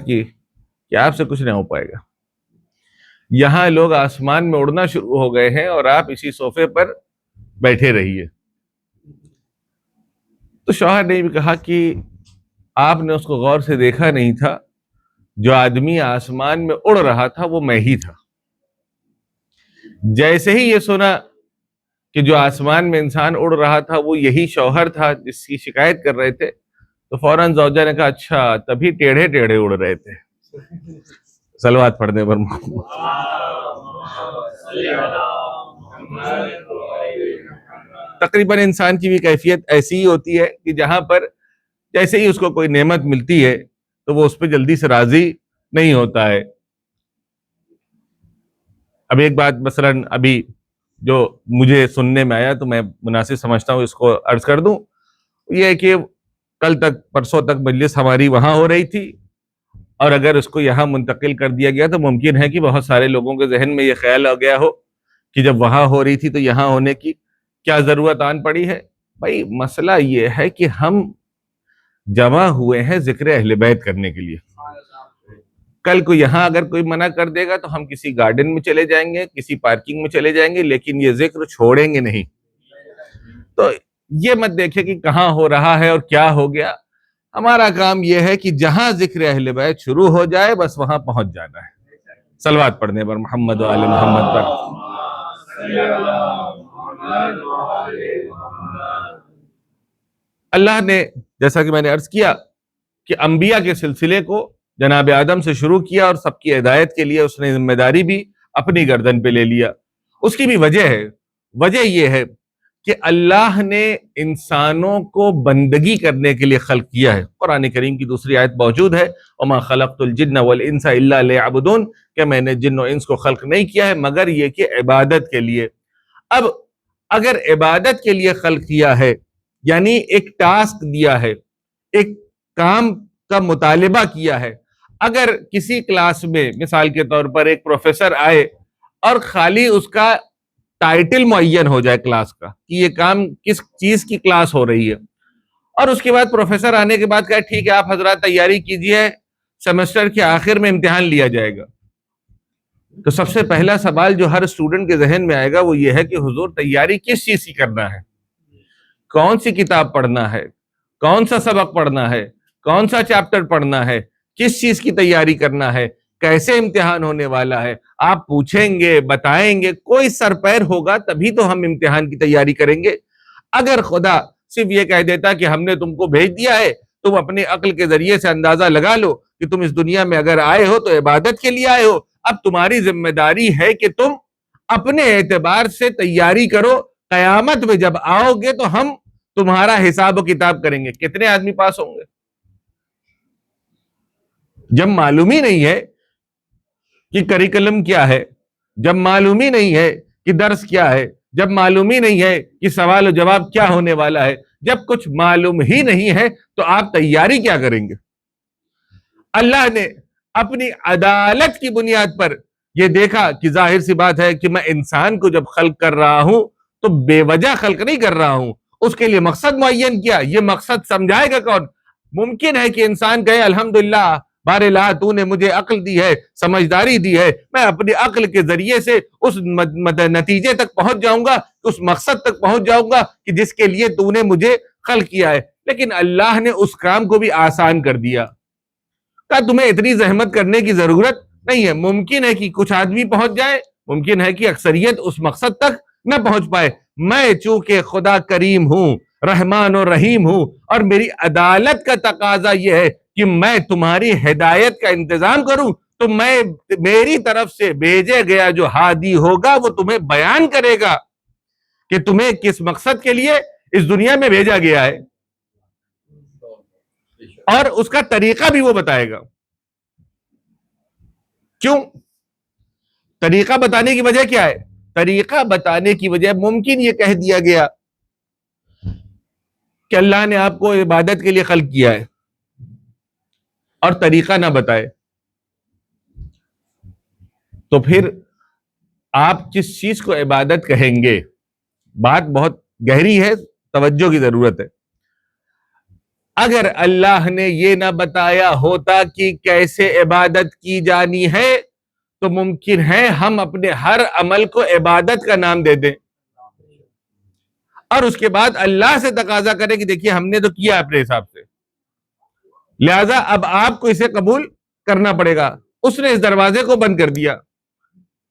بات کی کہ آپ سے کچھ نہیں ہو پائے گا، یہاں لوگ آسمان میں اڑنا شروع ہو گئے ہیں اور آپ اسی صوفے پر بیٹھے رہیے۔ تو شوہر نے بھی کہا کہ آپ نے اس کو غور سے دیکھا نہیں تھا، جو آدمی آسمان میں اڑ رہا تھا وہ میں ہی تھا۔ جیسے ہی یہ سنا کہ جو آسمان میں انسان اڑ رہا تھا وہ یہی شوہر تھا جس کی شکایت کر رہے تھے، تو فوراً زوجہ نے کہا اچھا تبھی ٹیڑھے ٹیڑھے اڑ رہے تھے۔ صلوات پڑھنے پر تقریباً انسان کی بھی کیفیت ایسی ہی ہوتی ہے کہ جہاں پر جیسے ہی اس کو کوئی نعمت ملتی ہے تو وہ اس پہ جلدی سے راضی نہیں ہوتا ہے۔ اب ایک بات مثلاً ابھی جو مجھے سننے میں آیا تو میں مناسب سمجھتا ہوں اس کو عرض کر دوں، یہ ہے کہ کل تک پرسوں تک مجلس ہماری وہاں ہو رہی تھی، اور اگر اس کو یہاں منتقل کر دیا گیا تو ممکن ہے کہ بہت سارے لوگوں کے ذہن میں یہ خیال آ گیا ہو کہ جب وہاں ہو رہی تھی تو یہاں ہونے کی کیا ضرورت آن پڑی ہے۔ بھائی مسئلہ یہ ہے کہ ہم جمع ہوئے ہیں ذکر اہل بیت کرنے کے لیے، کل کو یہاں اگر کوئی منع کر دے گا تو ہم کسی گارڈن میں چلے جائیں گے، کسی پارکنگ میں چلے جائیں گے، لیکن یہ ذکر چھوڑیں گے نہیں۔ تو یہ مت دیکھیں کہ کہاں ہو رہا ہے اور کیا ہو گیا، ہمارا کام یہ ہے کہ جہاں ذکر اہل بیت شروع ہو جائے بس وہاں پہنچ جانا ہے، صلوات پڑھنے پر محمد و آل محمد پر۔ اللہ نے جیسا کہ میں نے عرض کیا کہ انبیاء کے سلسلے کو جناب آدم سے شروع کیا اور سب کی ہدایت کے لیے اس نے ذمہ داری بھی اپنی گردن پہ لے لیا۔ اس کی بھی وجہ ہے، وجہ یہ ہے کہ اللہ نے انسانوں کو بندگی کرنے کے لیے خلق کیا ہے۔ قرآن کریم کی دوسری آیت موجود ہے، وَمَا خَلَقْتُ الْجِنَّ وَالْإِنسَ إِلَّا لِيَعْبُدُونَ، کہ میں نے جن و انس کو خلق نہیں کیا ہے مگر یہ کہ عبادت کے لیے۔ اب اگر عبادت کے لیے خلق کیا ہے یعنی ایک ٹاسک دیا ہے، ایک کام کا مطالبہ کیا ہے، اگر کسی کلاس میں مثال کے طور پر ایک پروفیسر آئے اور خالی اس کا ٹائٹل معین ہو جائے کلاس کا کہ یہ کام کس چیز کی کلاس ہو رہی ہے، اور اس کے بعد پروفیسر آنے کے بعد کہا ٹھیک ہے آپ حضرات تیاری کیجئے، سیمسٹر کے آخر میں امتحان لیا جائے گا، تو سب سے پہلا سوال جو ہر اسٹوڈنٹ کے ذہن میں آئے گا وہ یہ ہے کہ حضور تیاری کس چیز کی کرنا ہے، کون سی کتاب پڑھنا ہے، کون سا سبق پڑھنا ہے، کون سا چیپٹر پڑھنا ہے، کس چیز کی تیاری کرنا ہے، کیسے امتحان ہونے والا ہے، آپ پوچھیں گے بتائیں گے، کوئی سر پیر ہوگا تبھی تو ہم امتحان کی تیاری کریں گے۔ اگر خدا صرف یہ کہہ دیتا کہ ہم نے تم کو بھیج دیا ہے، تم اپنے عقل کے ذریعے سے اندازہ لگا لو کہ تم اس دنیا میں اگر آئے ہو تو عبادت کے لیے آئے ہو، اب تمہاری ذمہ داری ہے کہ تم اپنے اعتبار سے تیاری کرو، قیامت میں جب آؤ گے تو ہم تمہارا حساب و کتاب کریں گے، کتنے آدمی پاس ہوں گے؟ جب معلوم ہی نہیں ہے کہ کریکلم کیا ہے، جب معلوم ہی نہیں ہے کہ درس کیا ہے، جب معلوم ہی نہیں ہے کہ سوال و جواب کیا ہونے والا ہے، جب کچھ معلوم ہی نہیں ہے تو آپ تیاری کیا کریں گے؟ اللہ نے اپنی عدالت کی بنیاد پر یہ دیکھا کہ ظاہر سی بات ہے کہ میں انسان کو جب خلق کر رہا ہوں تو بے وجہ خلق نہیں کر رہا ہوں، اس کے لیے مقصد معین کیا، یہ مقصد سمجھائے گا کون؟ ممکن ہے کہ انسان کہے الحمدللہ بار الہ تو نے مجھے عقل دی ہے، سمجھداری دی ہے، میں اپنی عقل کے ذریعے سے اس نتیجے تک پہنچ جاؤں گا، اس مقصد تک پہنچ جاؤں گا کہ جس کے لیے تو نے مجھے خلق کیا ہے۔ لیکن اللہ نے اس کام کو بھی آسان کر دیا، کہا تمہیں اتنی زحمت کرنے کی ضرورت نہیں ہے، ممکن ہے کہ کچھ آدمی پہنچ جائے، ممکن ہے کہ اکثریت اس مقصد تک نہ پہنچ پائے، میں چونکہ خدا کریم ہوں، رحمان اور رحیم ہوں، اور میری عدالت کا تقاضا یہ ہے کہ میں تمہاری ہدایت کا انتظام کروں، تو میں میری طرف سے بھیجے گیا جو ہادی ہوگا وہ تمہیں بیان کرے گا کہ تمہیں کس مقصد کے لیے اس دنیا میں بھیجا گیا ہے، اور اس کا طریقہ بھی وہ بتائے گا۔ کیوں؟ طریقہ بتانے کی وجہ کیا ہے؟ طریقہ بتانے کی وجہ ممکن یہ کہہ دیا گیا کہ اللہ نے آپ کو عبادت کے لیے خلق کیا ہے اور طریقہ نہ بتائے، تو پھر آپ کس چیز کو عبادت کہیں گے؟ بات بہت گہری ہے، توجہ کی ضرورت ہے۔ اگر اللہ نے یہ نہ بتایا ہوتا کہ کیسے عبادت کی جانی ہے تو ممکن ہے ہم اپنے ہر عمل کو عبادت کا نام دے دیں اور اس کے بعد اللہ سے تقاضا کریں کہ دیکھیے ہم نے تو کیا اپنے حساب سے، لہذا اب آپ کو اسے قبول کرنا پڑے گا۔ اس نے اس دروازے کو بند کر دیا،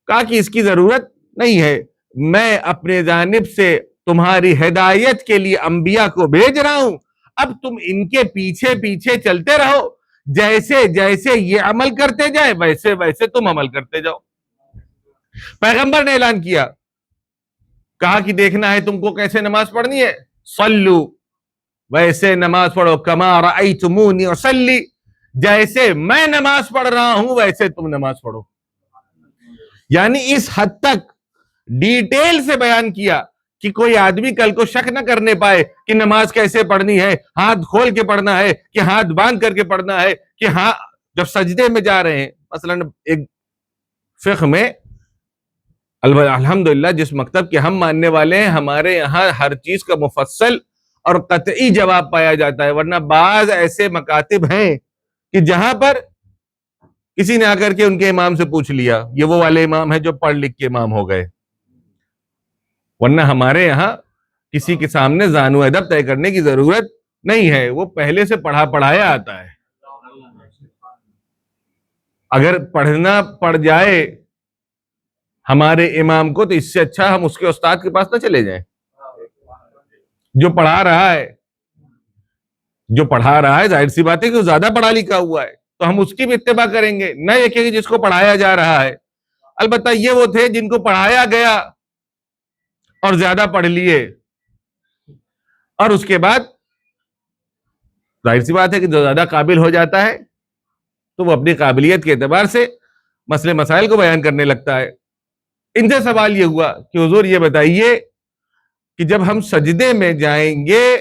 کہا کہ اس کی ضرورت نہیں ہے، میں اپنے جانب سے تمہاری ہدایت کے لیے انبیاء کو بھیج رہا ہوں، اب تم ان کے پیچھے پیچھے چلتے رہو، جیسے جیسے یہ عمل کرتے جائے ویسے ویسے تم عمل کرتے جاؤ۔ پیغمبر نے اعلان کیا، کہا کہ دیکھنا ہے تم کو کیسے نماز پڑھنی ہے، صلو، ویسے نماز پڑھو، کما رأیتمونی اصلی، جیسے میں نماز پڑھ رہا ہوں ویسے تم نماز پڑھو۔ یعنی اس حد تک ڈیٹیل سے بیان کیا کہ کوئی آدمی کل کو شک نہ کرنے پائے کہ نماز کیسے پڑھنی ہے، ہاتھ کھول کے پڑھنا ہے کہ ہاتھ باندھ کر کے پڑھنا ہے، کہ ہاں جب سجدے میں جا رہے ہیں، مثلا ایک فقہ میں الحمدللہ جس مکتب کے ہم ماننے والے ہیں، ہمارے یہاں ہر چیز کا مفصل اور قطعی جواب پایا جاتا ہے، ورنہ بعض ایسے مکاتب ہیں کہ جہاں پر کسی نے آ کر کے ان کے امام سے پوچھ لیا، یہ وہ والے امام ہے جو پڑھ لکھ کے امام ہو گئے، ورنہ ہمارے یہاں کسی کے سامنے زانو ادب طے کرنے کی ضرورت نہیں ہے، وہ پہلے سے پڑھایا آتا ہے۔ اگر پڑھنا پڑ جائے ہمارے امام کو تو اس سے اچھا ہم اس کے استاد کے پاس نہ چلے جائیں، جو پڑھا رہا ہے ظاہر سی بات ہے کہ وہ زیادہ پڑھا لکھا ہوا ہے تو ہم اس کی بھی اتباع کریں گے، نہ یہ کہ جس کو پڑھایا جا رہا ہے۔ البتہ یہ وہ تھے جن کو پڑھایا گیا اور زیادہ پڑھ لیے، اور اس کے بعد ظاہر سی بات ہے کہ جو زیادہ قابل ہو جاتا ہے تو وہ اپنی قابلیت کے اعتبار سے مسئلے مسائل کو بیان کرنے لگتا ہے۔ ان سے سوال یہ ہوا کہ حضور یہ بتائیے کہ جب ہم سجدے میں جائیں گے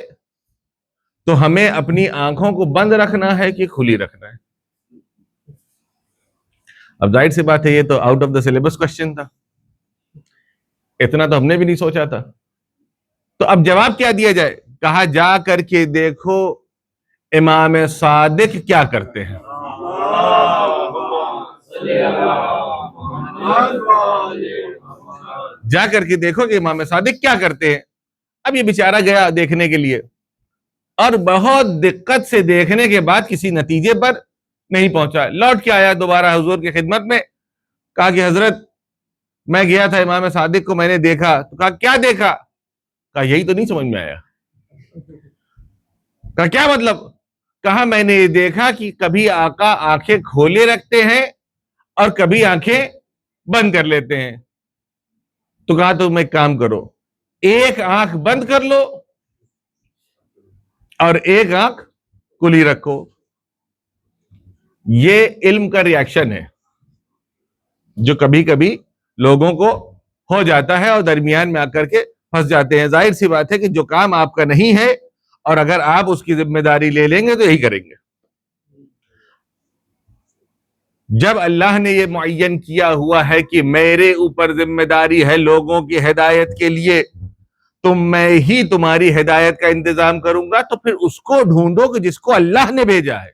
تو ہمیں اپنی آنکھوں کو بند رکھنا ہے کہ کھلی رکھنا ہے؟ اب ظاہر سی بات ہے یہ تو out of the syllabus question تھا، اتنا تو ہم نے بھی نہیں سوچا تھا، تو اب جواب کیا دیا جائے؟ کہا جا کر کے دیکھو امام صادق کیا کرتے ہیں۔ جا کر کے دیکھو کہ امام صادق کیا کرتے ہیں۔ اب یہ بیچارہ گیا دیکھنے کے لیے اور بہت دقت سے دیکھنے کے بعد کسی نتیجے پر نہیں پہنچا، لوٹ کے آیا دوبارہ حضور کی خدمت میں، کہا کہ حضرت میں گیا تھا امام صادق کو میں نے دیکھا، تو کہا کیا دیکھا؟ کہا یہی تو نہیں سمجھ میں آیا۔ کہا کیا مطلب؟ کہا میں نے یہ دیکھا کہ کبھی آقا آنکھیں کھولے رکھتے ہیں اور کبھی آنکھیں بند کر لیتے ہیں۔ تو کہا تم ایک کام کرو، ایک آنکھ بند کر لو اور ایک آنکھ کھلی رکھو۔ یہ علم کا ریاکشن ہے جو کبھی کبھی لوگوں کو ہو جاتا ہے اور درمیان میں آ کر کے پھنس جاتے ہیں۔ ظاہر سی بات ہے کہ جو کام آپ کا نہیں ہے اور اگر آپ اس کی ذمہ داری لے لیں گے تو یہی کریں گے۔ جب اللہ نے یہ معین کیا ہوا ہے کہ میرے اوپر ذمہ داری ہے لوگوں کی ہدایت کے لیے، تو میں ہی تمہاری ہدایت کا انتظام کروں گا، تو پھر اس کو ڈھونڈو کہ جس کو اللہ نے بھیجا ہے۔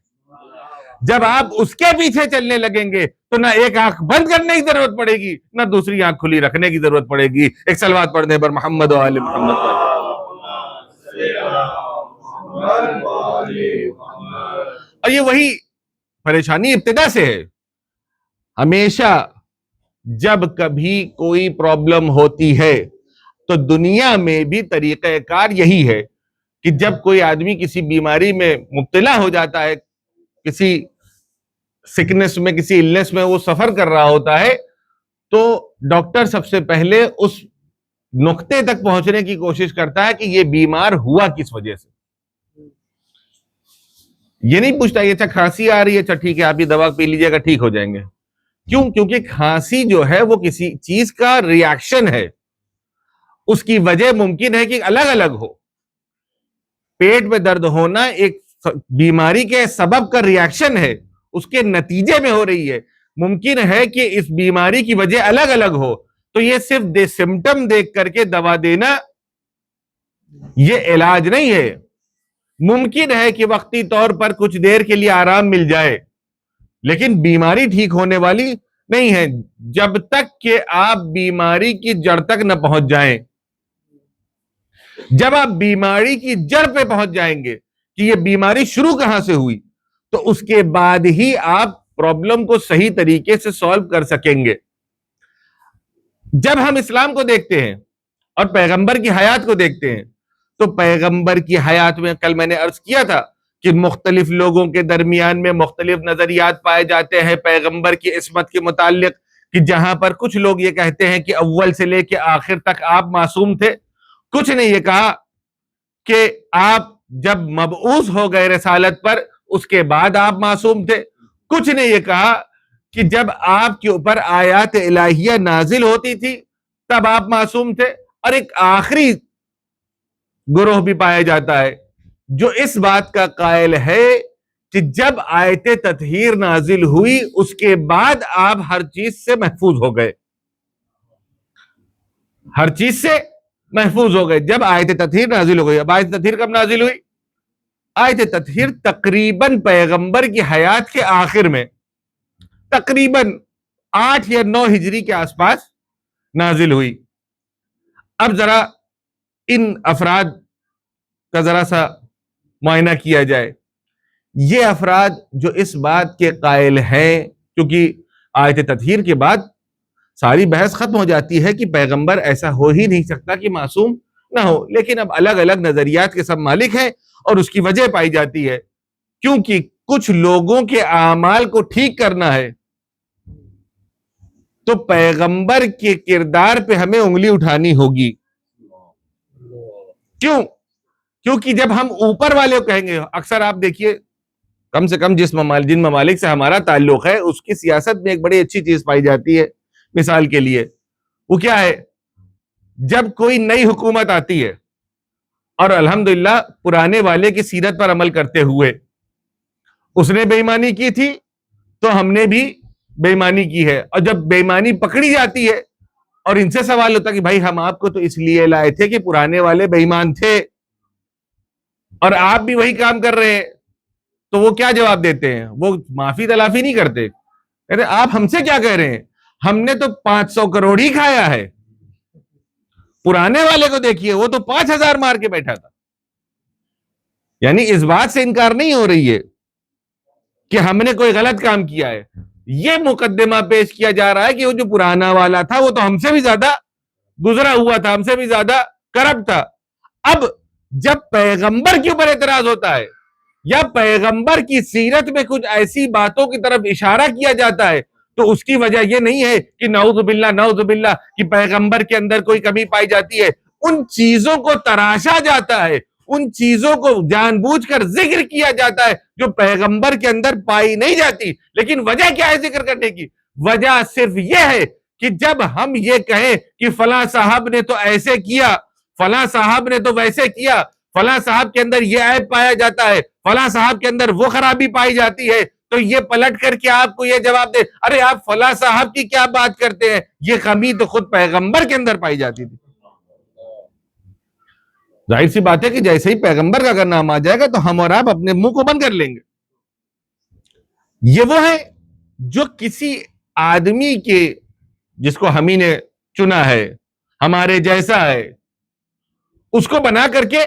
جب آپ اس کے پیچھے چلنے لگیں گے تو نہ ایک آنکھ بند کرنے کی ضرورت پڑے گی نہ دوسری آنکھ کھلی رکھنے کی ضرورت پڑے گی۔ ایک صلوات پڑھنے پر محمد و آل محمد پر۔ اور یہ وہی پریشانی ابتدا سے ہے۔ ہمیشہ جب کبھی کوئی پرابلم ہوتی ہے تو دنیا میں بھی طریقہ کار یہی ہے کہ جب کوئی آدمی کسی بیماری میں مبتلا ہو جاتا ہے، کسی سکنس میں، کسی النس میں وہ سفر کر رہا ہوتا ہے، تو ڈاکٹر سب سے پہلے اس نقطے تک پہنچنے کی کوشش کرتا ہے کہ یہ بیمار ہوا کس وجہ سے۔ یہ نہیں پوچھتا کہ اچھا کھانسی آ رہی ہے، اچھا ٹھیک ہے آپ یہ دوا پی لیجئے گا ٹھیک ہو جائیں گے۔ کیوں؟ کیونکہ کھانسی جو ہے وہ کسی چیز کا ریاکشن ہے، اس کی وجہ ممکن ہے کہ الگ الگ ہو۔ پیٹ میں درد ہونا ایک بیماری کے سبب کا ریاکشن ہے، اس کے نتیجے میں ہو رہی ہے۔ ممکن ہے کہ اس بیماری کی وجہ الگ الگ ہو، تو یہ صرف سمٹم دیکھ کر کے دوا دینا یہ علاج نہیں ہے۔ ممکن ہے کہ وقتی طور پر کچھ دیر کے لیے آرام مل جائے، لیکن بیماری ٹھیک ہونے والی نہیں ہے جب تک کہ آپ بیماری کی جڑ تک نہ پہنچ جائیں۔ جب آپ بیماری کی جڑ پہ پہنچ جائیں گے کہ یہ بیماری شروع کہاں سے ہوئی، تو اس کے بعد ہی آپ پرابلم کو صحیح طریقے سے سالو کر سکیں گے۔ جب ہم اسلام کو دیکھتے ہیں اور پیغمبر کی حیات کو دیکھتے ہیں، تو پیغمبر کی حیات میں کل میں نے عرض کیا تھا کہ مختلف لوگوں کے درمیان میں مختلف نظریات پائے جاتے ہیں پیغمبر کی عصمت کے متعلق، کہ جہاں پر کچھ لوگ یہ کہتے ہیں کہ اول سے لے کے آخر تک آپ معصوم تھے، کچھ نے یہ کہا کہ آپ جب مبعوث ہو گئے رسالت پر اس کے بعد آپ معصوم تھے، کچھ نے یہ کہا کہ جب آپ کے اوپر آیات الہیہ نازل ہوتی تھی تب آپ معصوم تھے، اور ایک آخری گروہ بھی پایا جاتا ہے جو اس بات کا قائل ہے کہ جب آیت تطہیر نازل ہوئی اس کے بعد آپ ہر چیز سے محفوظ ہو گئے، ہر چیز سے محفوظ ہو گئے جب آیت تطہیر نازل ہو گئی۔ اب آیت تطہیر کب نازل ہوئی؟ آیت تطہیر تقریباً پیغمبر کی حیات کے آخر میں، تقریباً 8 یا 9 ہجری کے آس پاس نازل ہوئی۔ اب ذرا ان افراد کا ذرا سا معائنہ کیا جائے۔ یہ افراد جو اس بات کے قائل ہیں، کیونکہ آیت تطہیر کے بعد ساری بحث ختم ہو جاتی ہے کہ پیغمبر ایسا ہو ہی نہیں سکتا کہ معصوم نہ ہو، لیکن اب الگ الگ نظریات کے سب مالک ہیں اور اس کی وجہ پائی جاتی ہے کیونکہ کچھ لوگوں کے اعمال کو ٹھیک کرنا ہے تو پیغمبر کے کردار پہ ہمیں انگلی اٹھانی ہوگی۔ کیوں؟ کیونکہ جب ہم اوپر والے کو کہیں گے، اکثر آپ دیکھیے کم سے کم جن ممالک سے ہمارا تعلق ہے اس کی سیاست میں ایک بڑی اچھی چیز پائی جاتی ہے، مثال کے لیے وہ کیا ہے، جب کوئی نئی حکومت آتی ہے اور الحمدللہ پرانے والے کی سیرت پر عمل کرتے ہوئے اس نے بے ایمانی کی تھی تو ہم نے بھی بے ایمانی کی ہے، اور جب بے ایمانی پکڑی جاتی ہے اور ان سے سوال ہوتا کہ بھائی ہم آپ کو تو اس لیے لائے تھے کہ پرانے والے بے ایمان تھے اور آپ بھی وہی کام کر رہے ہیں، تو وہ کیا جواب دیتے ہیں؟ وہ معافی تلافی نہیں کرتے، کہتے آپ ہم سے کیا کہہ رہے ہیں، ہم نے تو 500 کروڑ ہی کھایا ہے، پرانے والے کو دیکھیے وہ تو 5000 مار کے بیٹھا تھا۔ یعنی اس بات سے انکار نہیں ہو رہی ہے کہ ہم نے کوئی غلط کام کیا ہے، یہ مقدمہ پیش کیا جا رہا ہے کہ وہ جو پرانا والا تھا وہ تو ہم سے بھی زیادہ گزرا ہوا تھا، ہم سے بھی زیادہ کرپٹ تھا۔ اب جب پیغمبر کے اوپر اعتراض ہوتا ہے یا پیغمبر کی سیرت میں کچھ ایسی باتوں کی طرف اشارہ کیا جاتا ہے تو اس کی وجہ یہ نہیں ہے کہ نعوذ باللہ کہ پیغمبر کے اندر کوئی کمی پائی جاتی ہے، ان چیزوں کو تراشا جاتا ہے، ان چیزوں کو جان بوجھ کر ذکر کیا جاتا ہے جو پیغمبر کے اندر پائی نہیں جاتی۔ لیکن وجہ کیا ہے ذکر کرنے کی؟ وجہ صرف یہ ہے کہ جب ہم یہ کہیں کہ فلاں صاحب نے تو ایسے کیا، فلاں صاحب نے تو ویسے کیا، فلاں صاحب کے اندر یہ عیب پایا جاتا ہے، فلاں صاحب کے اندر وہ خرابی پائی جاتی ہے، تو یہ پلٹ کر کے آپ کو یہ جواب دے ارے آپ فلاں صاحب کی کیا بات کرتے ہیں، یہ خمی تو خود پیغمبر کے اندر پائی جاتی تھی۔ ظاہر سی بات ہے کہ جیسے ہی پیغمبر کا اگر نام آ جائے گا تو ہم اور آپ اپنے منہ کو بند کر لیں گے۔ یہ وہ ہے جو کسی آدمی کے جس کو ہم ہی نے چنا ہے، ہمارے جیسا ہے، اس کو بنا کر کے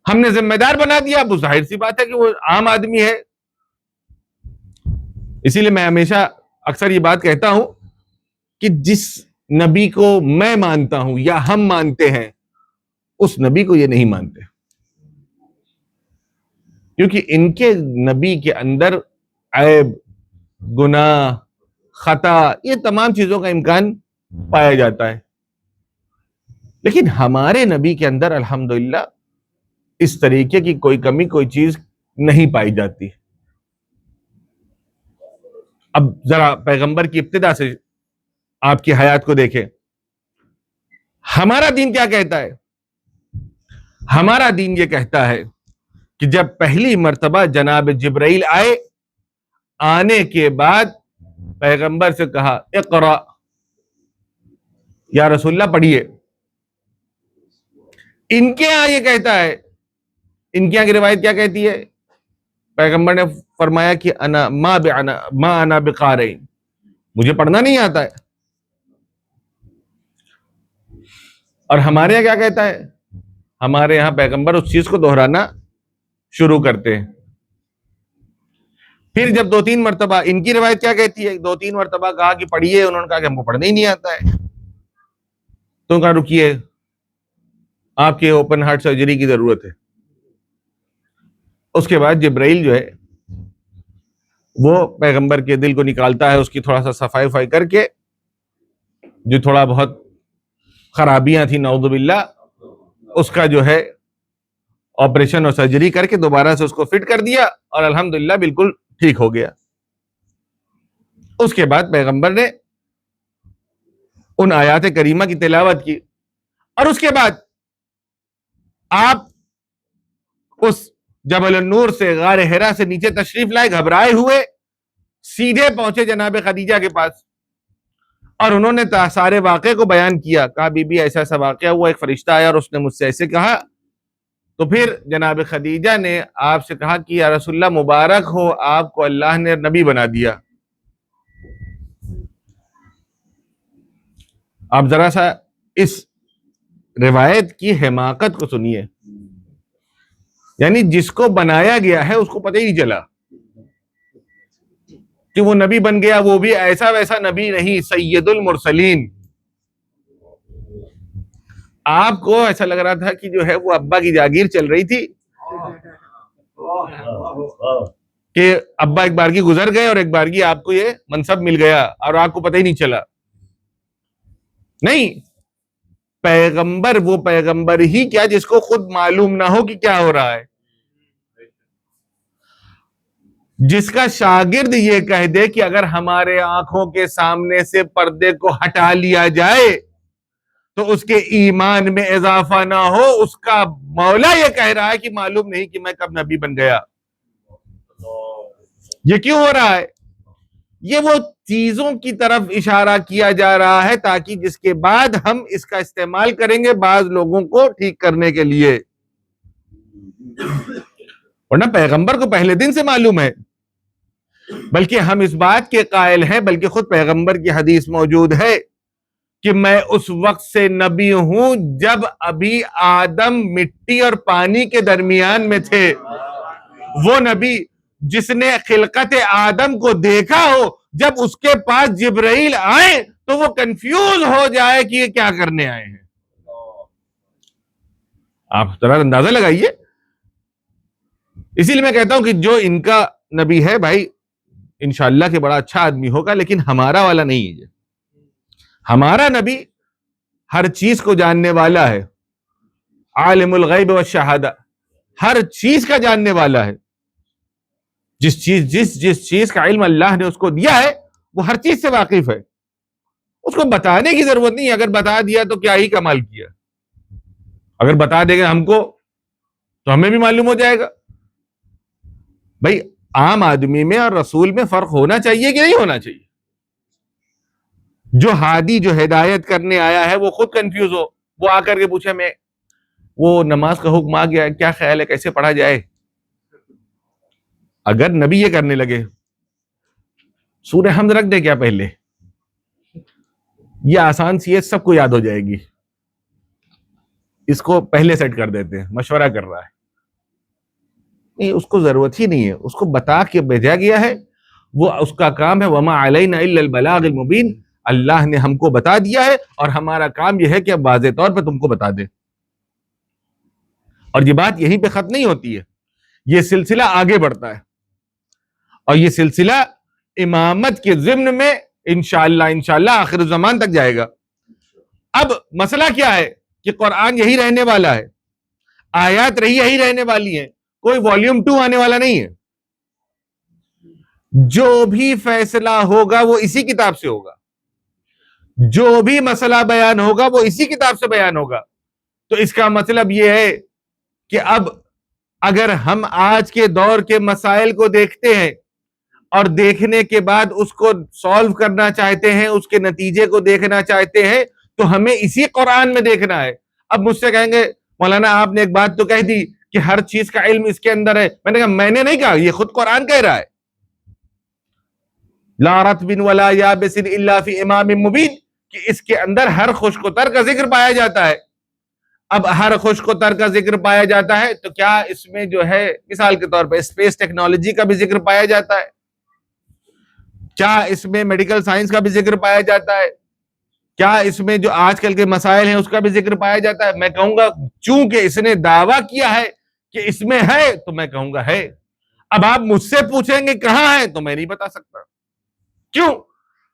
ہم نے ذمہ دار بنا دیا۔ اب ظاہر سی بات ہے کہ وہ عام آدمی ہے۔ اسی لیے میں ہمیشہ اکثر یہ بات کہتا ہوں کہ جس نبی کو میں مانتا ہوں یا ہم مانتے ہیں اس نبی کو یہ نہیں مانتے، کیونکہ ان کے نبی کے اندر عیب، گناہ، خطا، یہ تمام چیزوں کا امکان پایا جاتا ہے، لیکن ہمارے نبی کے اندر الحمدللہ اس طریقے کی کوئی کمی، کوئی چیز نہیں پائی جاتی۔ اب ذرا پیغمبر کی ابتدا سے آپ کی حیات کو دیکھیں، ہمارا دین کیا کہتا ہے؟ ہمارا دین یہ کہتا ہے کہ جب پہلی مرتبہ جناب جبرائیل آئے، آنے کے بعد پیغمبر سے کہا اقرا، یا رسول اللہ پڑھیے۔ ان کے ہاں یہ کہتا ہے ان کی آگے روایت کیا کہتی ہے؟ پیغمبر نے فرمایا کہ ما انا بقارئ، مجھے پڑھنا نہیں آتا ہے. اور ہمارے یہاں کیا کہتا ہے؟ ہمارے یہاں پیغمبر اس چیز کو دہرانا شروع کرتے ہیں. پھر جب 2-3 مرتبہ، ان کی روایت کیا کہتی ہے، 2-3 مرتبہ کہا کہ پڑھیے، انہوں نے کہا کہ ہم کو پڑھنا ہی نہیں آتا ہے. تو کہا رکیے، آپ کے اوپن ہارٹ سرجری کی ضرورت ہے. اس کے بعد جبرائیل جو ہے وہ پیغمبر کے دل کو نکالتا ہے، اس کی تھوڑا سا صفائی وفائی کر کے، جو تھوڑا بہت خرابیاں تھیں نعوذ باللہ، اس کا جو ہے آپریشن اور سرجری کر کے دوبارہ سے اس کو فٹ کر دیا، اور الحمدللہ بالکل ٹھیک ہو گیا. اس کے بعد پیغمبر نے ان آیات کریمہ کی تلاوت کی، اور اس کے بعد آپ اس جبل النور سے، غار حرا سے نیچے تشریف لائے، گھبرائے ہوئے سیدھے پہنچے جناب خدیجہ کے پاس، اور انہوں نے سارے واقعے کو بیان کیا. کہا بی بی ایسا ایسا واقعہ ہوا، ایک فرشتہ آیا اور اس نے مجھ سے ایسے کہا. تو پھر جناب خدیجہ نے آپ سے کہا کہ یا رسول اللہ مبارک ہو، آپ کو اللہ نے نبی بنا دیا. آپ ذرا سا اس روایت کی حماقت کو سنیے. یعنی جس کو بنایا گیا ہے اس کو پتہ ہی نہیں چلا کہ وہ نبی بن گیا، وہ بھی ایسا ویسا نبی نہیں، سید المرسلین. آپ کو ایسا لگ رہا تھا کہ جو ہے وہ ابا کی جاگیر چل رہی تھی، کہ ابا ایک بارگی گزر گئے اور ایک بارگی آپ کو یہ منصب مل گیا اور آپ کو پتہ ہی نہیں چلا. نہیں، پیغمبر وہ پیغمبر ہی کیا جس کو خود معلوم نہ ہو کہ کیا ہو رہا ہے، جس کا شاگرد یہ کہہ دے کہ اگر ہمارے آنکھوں کے سامنے سے پردے کو ہٹا لیا جائے تو اس کے ایمان میں اضافہ نہ ہو. اس کا مولا یہ کہہ رہا ہے کہ معلوم نہیں کہ میں کب نبی بن گیا. یہ کیوں ہو رہا ہے؟ یہ وہ چیزوں کی طرف اشارہ کیا جا رہا ہے تاکہ جس کے بعد ہم اس کا استعمال کریں گے بعض لوگوں کو ٹھیک کرنے کے لیے. ورنہ پیغمبر کو پہلے دن سے معلوم ہے، بلکہ ہم اس بات کے قائل ہیں، بلکہ خود پیغمبر کی حدیث موجود ہے کہ میں اس وقت سے نبی ہوں جب ابھی آدم مٹی اور پانی کے درمیان میں تھے. وہ نبی جس نے خلقت آدم کو دیکھا ہو، جب اس کے پاس جبرائیل آئے تو وہ کنفیوز ہو جائے کہ یہ کیا کرنے آئے ہیں. آپ ذرا اندازہ لگائیے. اسی لیے میں کہتا ہوں کہ جو ان کا نبی ہے بھائی انشاءاللہ کہ بڑا اچھا آدمی ہوگا، لیکن ہمارا والا نہیں ہے. ہمارا نبی ہر چیز کو جاننے والا ہے، عالم الغیب والشہادہ، ہر چیز کا جاننے والا ہے. جس چیز کا علم اللہ نے اس کو دیا ہے وہ ہر چیز سے واقف ہے. اس کو بتانے کی ضرورت نہیں. اگر بتا دیا تو کیا ہی کمال کیا، اگر بتا دے گا ہم کو تو ہمیں بھی معلوم ہو جائے گا. بھائی عام آدمی میں اور رسول میں فرق ہونا چاہیے کہ نہیں ہونا چاہیے؟ جو ہادی، جو ہدایت کرنے آیا ہے، وہ خود کنفیوز ہو، وہ آ کر کے پوچھے میں وہ نماز کا حکم آ گیا، کیا خیال ہے کیسے پڑھا جائے؟ اگر نبی یہ کرنے لگے سورہ حمد رکھ دے کیا پہلے، یہ آسان سی ہے، سب کو یاد ہو جائے گی، اس کو پہلے سیٹ کر دیتے ہیں، مشورہ کر رہا ہے. نہیں، اس کو ضرورت ہی نہیں ہے، اس کو بتا کے بھیجا گیا ہے، وہ اس کا کام ہے. وما علینا الا البلاغ المبین. اللہ نے ہم کو بتا دیا ہے اور ہمارا کام یہ ہے کہ اب واضح طور پہ تم کو بتا دے. اور یہ بات یہیں پہ ختم نہیں ہوتی ہے، یہ سلسلہ آگے بڑھتا ہے، اور یہ سلسلہ امامت کے ضمن میں انشاءاللہ آخر الزمان تک جائے گا. اب مسئلہ کیا ہے کہ قرآن یہی رہنے والا ہے، آیات یہی رہنے والی ہیں، کوئی والیوم 2 آنے والا نہیں ہے. جو بھی فیصلہ ہوگا وہ اسی کتاب سے ہوگا، جو بھی مسئلہ بیان ہوگا وہ اسی کتاب سے بیان ہوگا. تو اس کا مطلب یہ ہے کہ اب اگر ہم آج کے دور کے مسائل کو دیکھتے ہیں اور دیکھنے کے بعد اس کو سولو کرنا چاہتے ہیں، اس کے نتیجے کو دیکھنا چاہتے ہیں، تو ہمیں اسی قرآن میں دیکھنا ہے. اب مجھ سے کہیں گے مولانا آپ نے ایک بات تو کہہ دی کہ ہر چیز کا علم اس کے اندر ہے. میں نے کہا میں نے نہیں کہا، یہ خود قرآن کہہ رہا ہے. لا رطب ولا یابس الا فی امام مبین، کہ اس کے اندر ہر خشک و تر کا ذکر پایا جاتا ہے. اب ہر خشک و تر کا ذکر پایا جاتا ہے تو کیا اس میں جو ہے مثال کے طور پہ اسپیس ٹیکنالوجی کا بھی ذکر پایا جاتا ہے؟ کیا اس میں میڈیکل سائنس کا بھی ذکر پایا جاتا ہے؟ کیا اس میں جو آج کل کے مسائل ہیں اس کا بھی ذکر پایا جاتا ہے؟ میں کہوں گا چونکہ اس نے دعویٰ کیا ہے کہ اس میں ہے تو میں کہوں گا ہے. اب آپ مجھ سے پوچھیں گے کہاں ہے تو میں نہیں بتا سکتا. کیوں؟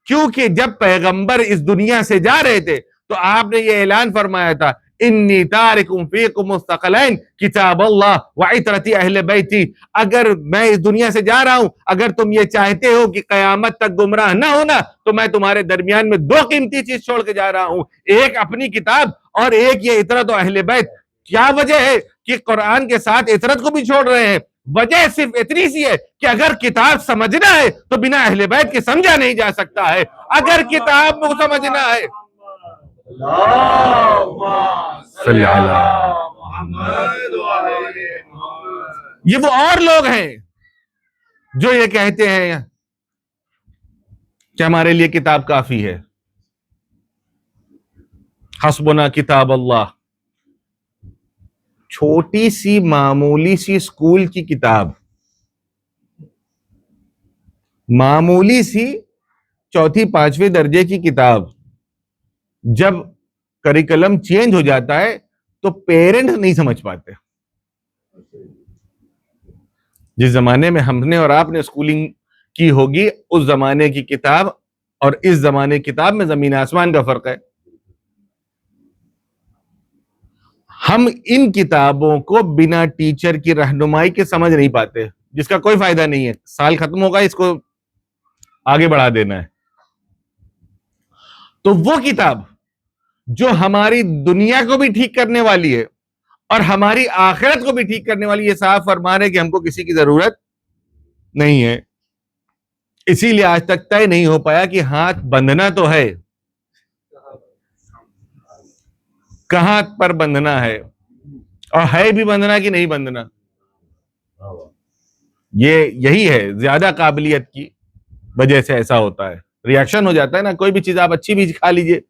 کیونکہ جب پیغمبر اس دنیا سے جا رہے تھے تو آپ نے یہ اعلان فرمایا تھا انی تارکم فیکم مستقلین کتاب اللہ وعطرتی اہل بیتی. اگر میں اس دنیا سے جا رہا ہوں، اگر تم یہ چاہتے ہو کہ قیامت تک گمراہ نہ ہونا تو میں تمہارے درمیان میں دو قیمتی چیز چھوڑ کے جا رہا ہوں، ایک اپنی کتاب اور ایک یہ عطرت و اہل بیت. کیا وجہ ہے کہ قرآن کے ساتھ عطرت کو بھی چھوڑ رہے ہیں؟ وجہ صرف اتنی سی ہے کہ اگر کتاب سمجھنا ہے تو بنا اہل بیت کے سمجھا نہیں جا سکتا ہے. اگر کتاب کو سمجھنا ہے، صلی یہ وہ اور لوگ ہیں جو یہ کہتے ہیں کہ ہمارے لیے کتاب کافی ہے، حسبنا کتاب اللہ. چھوٹی سی معمولی سی اسکول کی کتاب، معمولی سی چوتھی پانچویں درجے کی کتاب، جب کریکلم چینج ہو جاتا ہے تو پیرنٹ نہیں سمجھ پاتے. جس زمانے میں ہم نے اور آپ نے اسکولنگ کی ہوگی اس زمانے کی کتاب اور اس زمانے کی کتاب میں زمین آسمان کا فرق ہے. ہم ان کتابوں کو بنا ٹیچر کی رہنمائی کے سمجھ نہیں پاتے، جس کا کوئی فائدہ نہیں ہے. سال ختم ہوگا، اس کو آگے بڑھا دینا ہے. تو وہ کتاب جو ہماری دنیا کو بھی ٹھیک کرنے والی ہے اور ہماری آخرت کو بھی ٹھیک کرنے والی، یہ صاف فرما رہے کہ ہم کو کسی کی ضرورت نہیں ہے. اسی لیے آج تک طے نہیں ہو پایا کہ ہاتھ بندھنا تو ہے، کہاں پر بندھنا ہے اور ہے بھی بندھنا کہ نہیں بندھنا. یہی ہے زیادہ قابلیت کی وجہ سے ایسا ہوتا ہے، ریاکشن ہو جاتا ہے نا. کوئی بھی چیز آپ اچھی بھی کھا لیجئے،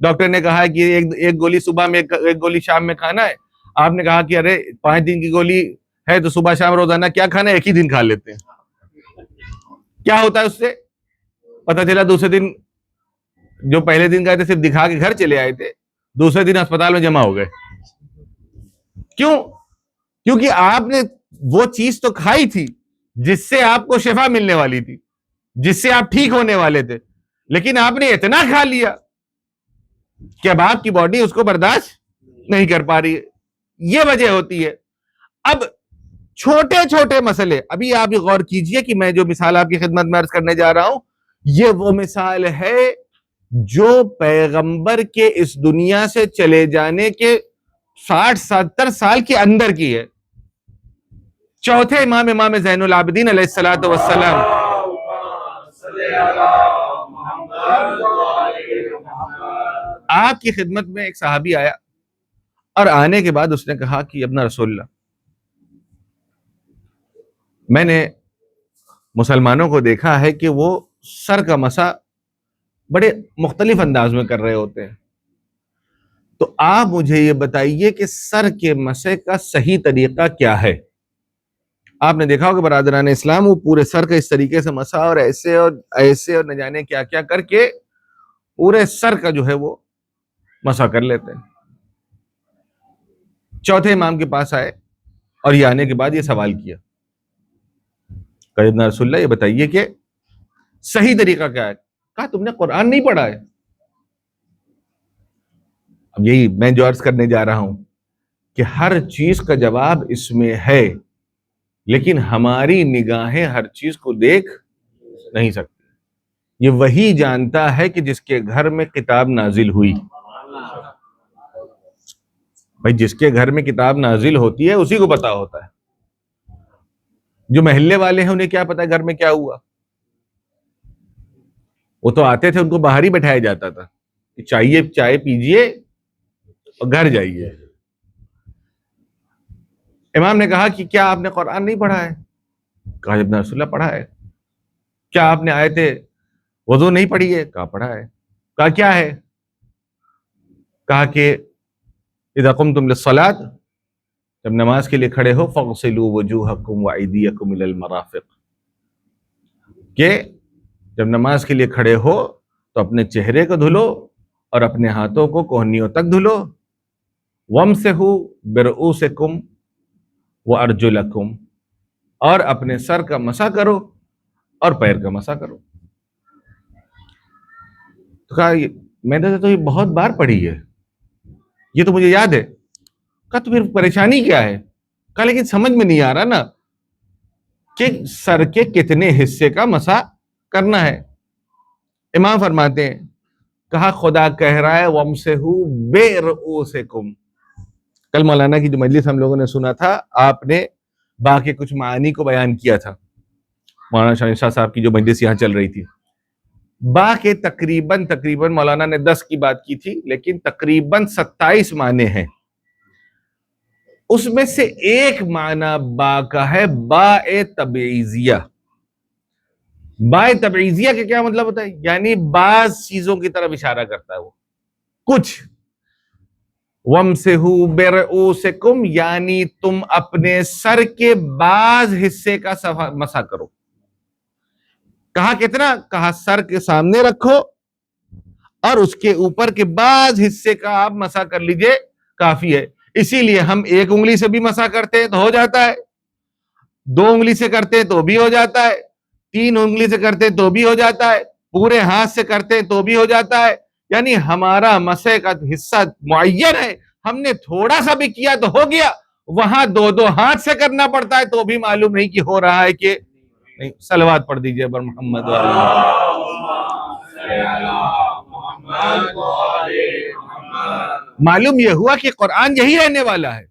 ڈاکٹر نے کہا کہ ایک گولی صبح میں ایک گولی شام میں کھانا ہے. آپ نے کہا کہ ارے 5 دن کی گولی ہے تو صبح شام روزانہ کیا کھانا ہے، ایک ہی دن کھا لیتے ہیں. کیا ہوتا ہے اس سے؟ پتہ چلا دوسرے دن جو پہلے دن گئے تھے صرف دکھا کے گھر چلے آئے تھے، دوسرے دن اسپتال میں جمع ہو گئے. کیوں؟ کیونکہ آپ نے وہ چیز تو کھائی تھی جس سے آپ کو شفا ملنے والی تھی، جس سے آپ ٹھیک ہونے والے تھے، لیکن آپ نے اتنا کھا لیا کہ اب آپ کی باڈی اس کو برداشت نہیں کر پا رہی ہے. یہ وجہ ہوتی ہے. اب چھوٹے چھوٹے مسئلے، ابھی آپ غور کیجئے کہ میں جو مثال آپ کی خدمت میں عرض کرنے جا رہا ہوں، یہ وہ مثال ہے جو پیغمبر کے اس دنیا سے چلے جانے کے 60-70 سال کے اندر کی ہے. چوتھے امام زین العابدین علیہ الصلوۃ والسلام، آپ کی خدمت میں ایک صحابی آیا اور آنے کے بعد اس نے کہا کہ ابن رسول اللہ، میں نے مسلمانوں کو دیکھا ہے کہ وہ سر کا مسح بڑے مختلف انداز میں کر رہے ہوتے ہیں، تو آپ مجھے یہ بتائیے کہ سر کے مسح کا صحیح طریقہ کیا ہے. آپ نے دیکھا ہوگا برادران اسلام، وہ پورے سر کا اس طریقے سے مسح اور ایسے اور نہ جانے کیا کیا کر کے پورے سر کا جو ہے وہ مسح کر لیتے ہیں. چوتھے امام کے پاس آئے اور یہ آنے کے بعد یہ سوال کیا کہ ابن رسول اللہ یہ بتائیے کہ صحیح طریقہ کیا ہے. کہا تم نے قرآن نہیں پڑھا ہے. اب یہی میں جو عرض کرنے جا رہا ہوں کہ ہر چیز کا جواب اس میں ہے، لیکن ہماری نگاہیں ہر چیز کو دیکھ نہیں سکتی. یہ وہی جانتا ہے کہ جس کے گھر میں کتاب نازل ہوئی. بھائی جس کے گھر میں کتاب نازل ہوتی ہے اسی کو پتا ہوتا ہے. جو محلے والے ہیں انہیں کیا پتا گھر میں کیا ہوا؟ وہ تو آتے تھے، ان کو باہر ہی بٹھایا جاتا تھا کہ چاہیے چائے پیجئے اور گھر جائیے. امام نے کہا کہ کیا آپ نے قرآن نہیں پڑھا ہے؟ کہا ابن رسول اللہ پڑھا ہے. کیا آپ نے آیت وضو نہیں پڑھی ہے؟ کہا پڑھا ہے. کہا کیا ہے؟ کہا کہ اذا قمتم للصلاۃ، جب نماز کے لیے کھڑے ہو، فاغسلوا وجوہکم وایدیکم الی المرافق، کہ جب نماز کے لیے کھڑے ہو تو اپنے چہرے کو دھلو اور اپنے ہاتھوں کو کوہنیوں تک دھلو. وامسحوا برؤوسکم وارجلکم، اور اپنے سر کا مسح کرو اور پیر کا مسح کرو. تو کہا میں نے تو یہ بہت بار پڑھی ہے، یہ تو مجھے یاد ہے. کہا تو پھر پریشانی کیا ہے؟ کہا لیکن سمجھ میں نہیں آ رہا نا کہ سر کے کتنے حصے کا مسح کرنا ہے. امام فرماتے ہیں، کہا خدا کہہ رہا ہے وَامْسَحُوا بِرُؤُوسِكُمْ. کل مولانا کی جو مجلس ہم لوگوں نے سنا تھا، آپ نے با کے کچھ معانی کو بیان کیا تھا. مولانا شاہ صاحب کی جو مجلس یہاں چل رہی تھی، با کے تقریباً مولانا نے 10 کی بات کی تھی، لیکن تقریباً 27 معنی ہیں. اس میں سے ایک معنی با کا ہے با تبعیضیہ. با تبعیضیہ کا کیا مطلب ہوتا ہے؟ یعنی بعض چیزوں کی طرف اشارہ کرتا ہے وہ کچھ. وَامْسَحُوا بِرُؤُوسِكُمْ یعنی تم اپنے سر کے بعض حصے کا مسح کرو. کہا کتنا؟ کہا سر کے سامنے رکھو اور اس کے اوپر کے بعض حصے کا آپ مسح کر لیجئے، کافی ہے. اسی لیے ہم ایک انگلی سے بھی مسح کرتے ہیں تو ہو جاتا ہے، 2 انگلی سے کرتے ہیں تو بھی ہو جاتا ہے، 3 انگلی سے کرتے ہیں تو بھی ہو جاتا ہے، پورے ہاتھ سے کرتے ہیں تو بھی ہو جاتا ہے. یعنی ہمارا مسح کا حصہ معین ہے، ہم نے تھوڑا سا بھی کیا تو ہو گیا. وہاں 2 ہاتھ سے کرنا پڑتا ہے تو بھی معلوم نہیں کہ ہو رہا ہے کہ نہیں. صلوات پڑھ دیجئے بر محمد معلوم یہ ہوا کہ قرآن یہی رہنے والا ہے.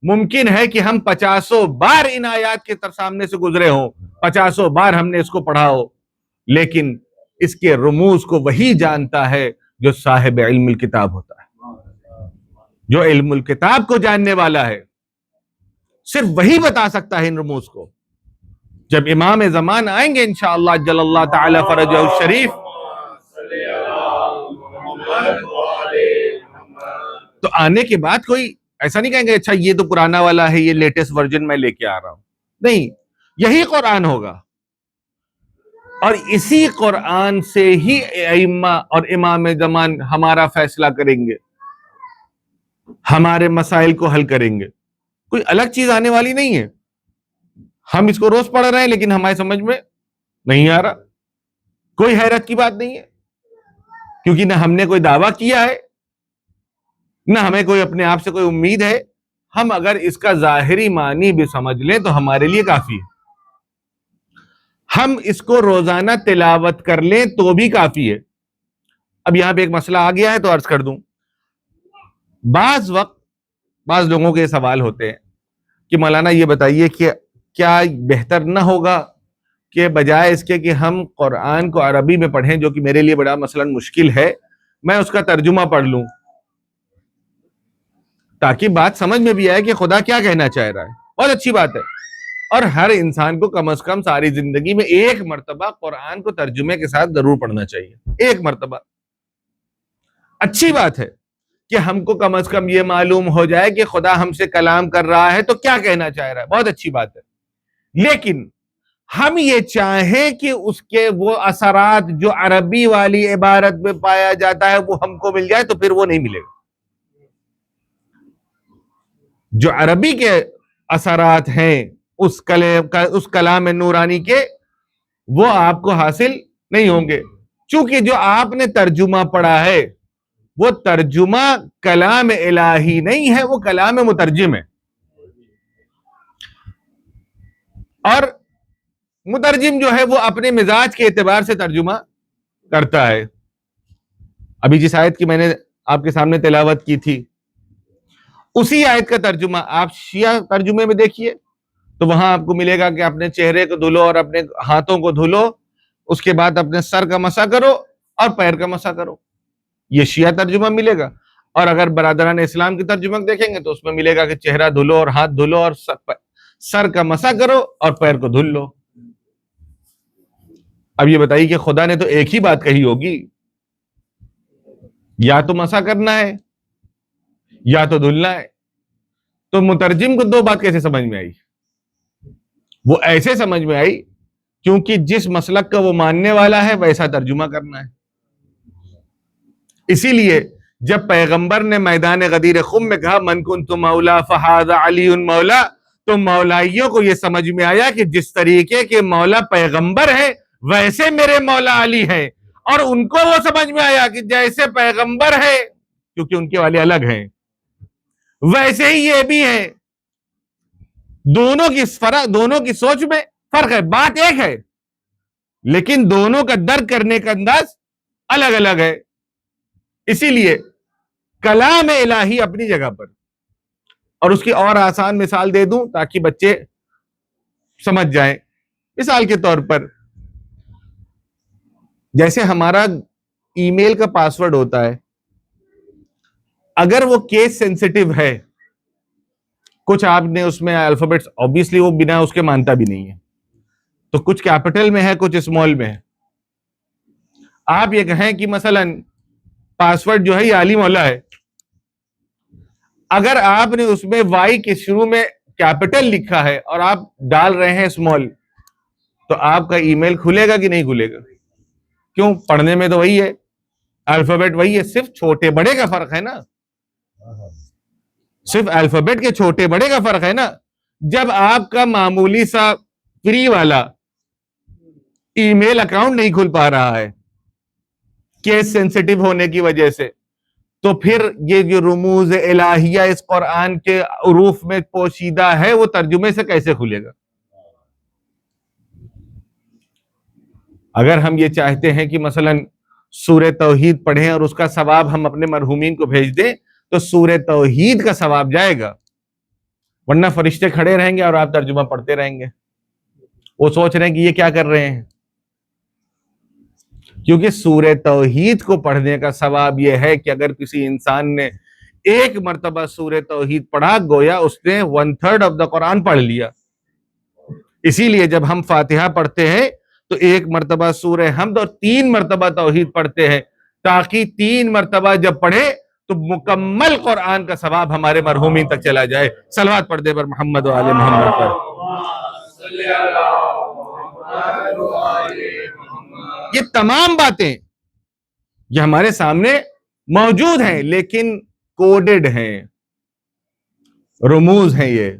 ممکن ہے کہ ہم 50 بار ان آیات کے سامنے سے گزرے ہوں، 50 بار ہم نے اس کو پڑھا ہو، لیکن اس کے رموز کو وہی جانتا ہے جو صاحب علم الکتاب ہوتا ہے، جو علم الکتاب کو جاننے والا ہے. صرف وہی بتا سکتا ہے ان رموز کو. جب امام زمان آئیں گے انشاءاللہ جل اللہ تعالی فرجہ الشریف، تو آنے کے بعد کوئی ایسا نہیں کہیں گے اچھا یہ تو پرانا والا ہے، یہ لیٹسٹ ورژن میں لے کے آ رہا ہوں. نہیں، یہی قرآن ہوگا اور اسی قرآن سے ہی ائمہ اور امام زمان ہمارا فیصلہ کریں گے، ہمارے مسائل کو حل کریں گے. کوئی الگ چیز آنے والی نہیں ہے. ہم اس کو روز پڑھ رہے ہیں لیکن ہماری سمجھ میں نہیں آ رہا. کوئی حیرت کی بات نہیں ہے، کیونکہ نہ ہم نے کوئی دعویٰ کیا ہے، نہ ہمیں کوئی اپنے آپ سے کوئی امید ہے. ہم اگر اس کا ظاہری معنی بھی سمجھ لیں تو ہمارے لیے کافی ہے. ہم اس کو روزانہ تلاوت کر لیں تو بھی کافی ہے. اب یہاں پہ ایک مسئلہ آ گیا ہے تو عرض کر دوں. بعض وقت بعض لوگوں کے سوال ہوتے ہیں کہ مولانا یہ بتائیے کہ کیا بہتر نہ ہوگا کہ بجائے اس کے کہ ہم قرآن کو عربی میں پڑھیں، جو کہ میرے لیے بڑا مثلا مشکل ہے، میں اس کا ترجمہ پڑھ لوں تاکہ بات سمجھ میں بھی آئے کہ خدا کیا کہنا چاہ رہا ہے. بہت اچھی بات ہے، اور ہر انسان کو کم از کم ساری زندگی میں ایک مرتبہ قرآن کو ترجمے کے ساتھ ضرور پڑھنا چاہیے. ایک مرتبہ اچھی بات ہے کہ ہم کو کم از کم یہ معلوم ہو جائے کہ خدا ہم سے کلام کر رہا ہے تو کیا کہنا چاہ رہا ہے. بہت اچھی بات ہے. لیکن ہم یہ چاہیں کہ اس کے وہ اثرات جو عربی والی عبارت میں پایا جاتا ہے وہ ہم کو مل جائے تو پھر وہ نہیں ملے گا. جو عربی کے اثرات ہیں اس کلام نورانی کے، وہ آپ کو حاصل نہیں ہوں گے. چونکہ جو آپ نے ترجمہ پڑھا ہے وہ ترجمہ کلام الہی نہیں ہے، وہ کلام مترجم ہے. اور مترجم جو ہے وہ اپنے مزاج کے اعتبار سے ترجمہ کرتا ہے. ابھی جس آیت کی میں نے آپ کے سامنے تلاوت کی تھی، اسی آیت کا ترجمہ آپ شیعہ ترجمے میں دیکھیے تو وہاں آپ کو ملے گا کہ اپنے چہرے کو دھلو اور اپنے ہاتھوں کو دھلو، اس کے بعد اپنے سر کا مسح کرو اور پیر کا مسح کرو. یہ شیعہ ترجمہ ملے گا. اور اگر برادران اسلام کی ترجمہ دیکھیں گے تو اس میں ملے گا کہ چہرہ دھلو اور ہاتھ دھلو اور سر کا مسح کرو اور پیر کو دھل لو۔ اب یہ بتائیے کہ خدا نے تو ایک ہی بات کہی ہوگی، یا تو مسح کرنا ہے یا تو دھلنا ہے، تو مترجم کو دو بات کیسے سمجھ میں آئی؟ وہ ایسے سمجھ میں آئی کیونکہ جس مسلک کا وہ ماننے والا ہے ویسا ترجمہ کرنا ہے۔ اسی لیے جب پیغمبر نے میدان غدیر خم میں کہا من کنت مولا فہذا علی مولا، تو مولائیوں کو یہ سمجھ میں آیا کہ جس طریقے کے مولا پیغمبر ہیں ویسے میرے مولا علی ہیں، اور ان کو وہ سمجھ میں آیا کہ جیسے پیغمبر ہے کیونکہ ان کے والے الگ ہیں ویسے ہی یہ بھی ہیں۔ دونوں کی سوچ میں فرق ہے، بات ایک ہے لیکن دونوں کا درک کرنے کا انداز الگ الگ ہے۔ اسی لیے کلام الہی اپنی جگہ پر، اور اس کی اور آسان مثال دے دوں تاکہ بچے سمجھ جائیں۔ مثال کے طور پر جیسے ہمارا ای میل کا پاسورڈ ہوتا ہے، اگر وہ کیس سینسیٹیو ہے، کچھ آپ نے اس میں الفابیٹس obviously وہ بنا اس کے مانتا بھی نہیں ہے، تو کچھ کیپٹل میں ہے کچھ اسمال میں ہے۔ آپ یہ کہیں کہ مثلا پاسورڈ جو ہے یہ علی مولا ہے، اگر آپ نے اس میں وائی کے شروع میں کیپٹل لکھا ہے اور آپ ڈال رہے ہیں اسمال، تو آپ کا ای میل کھلے گا کہ نہیں کھلے گا؟ کیوں؟ پڑھنے میں تو وہی ہے، الفابیٹ وہی ہے، صرف چھوٹے بڑے کا فرق ہے نا، صرف الفابیٹ کے چھوٹے بڑے کا فرق ہے نا۔ جب آپ کا معمولی سا فری والا ای میل اکاؤنٹ نہیں کھل پا رہا ہے کیس سینسیٹیو ہونے کی وجہ سے، تو پھر یہ جو رموز الہیہ اس قرآن کے حروف میں پوشیدہ ہے وہ ترجمے سے کیسے کھلے گا؟ اگر ہم یہ چاہتے ہیں کہ مثلا سورہ توحید پڑھیں اور اس کا ثواب ہم اپنے مرحومین کو بھیج دیں تو سورہ توحید کا ثواب جائے گا، ورنہ فرشتے کھڑے رہیں گے اور آپ ترجمہ پڑھتے رہیں گے، وہ سوچ رہے ہیں کہ یہ کیا کر رہے ہیں۔ کیونکہ سورہ توحید کو پڑھنے کا ثواب یہ ہے کہ اگر کسی انسان نے ایک مرتبہ سورہ توحید پڑھا گویا اس نے 1/3 آف دا قرآن پڑھ لیا۔ اسی لیے جب ہم فاتحہ پڑھتے ہیں تو ایک مرتبہ سورہ حمد اور 3 مرتبہ توحید پڑھتے ہیں، تاکہ 3 مرتبہ جب پڑھے تو مکمل قرآن کا ثواب ہمارے مرحومین تک چلا جائے۔ صلوات پڑھ دے پر محمد و آل محمد پر۔ یہ تمام باتیں یہ ہمارے سامنے موجود ہیں لیکن کوڈڈ ہیں، رموز ہیں۔ یہ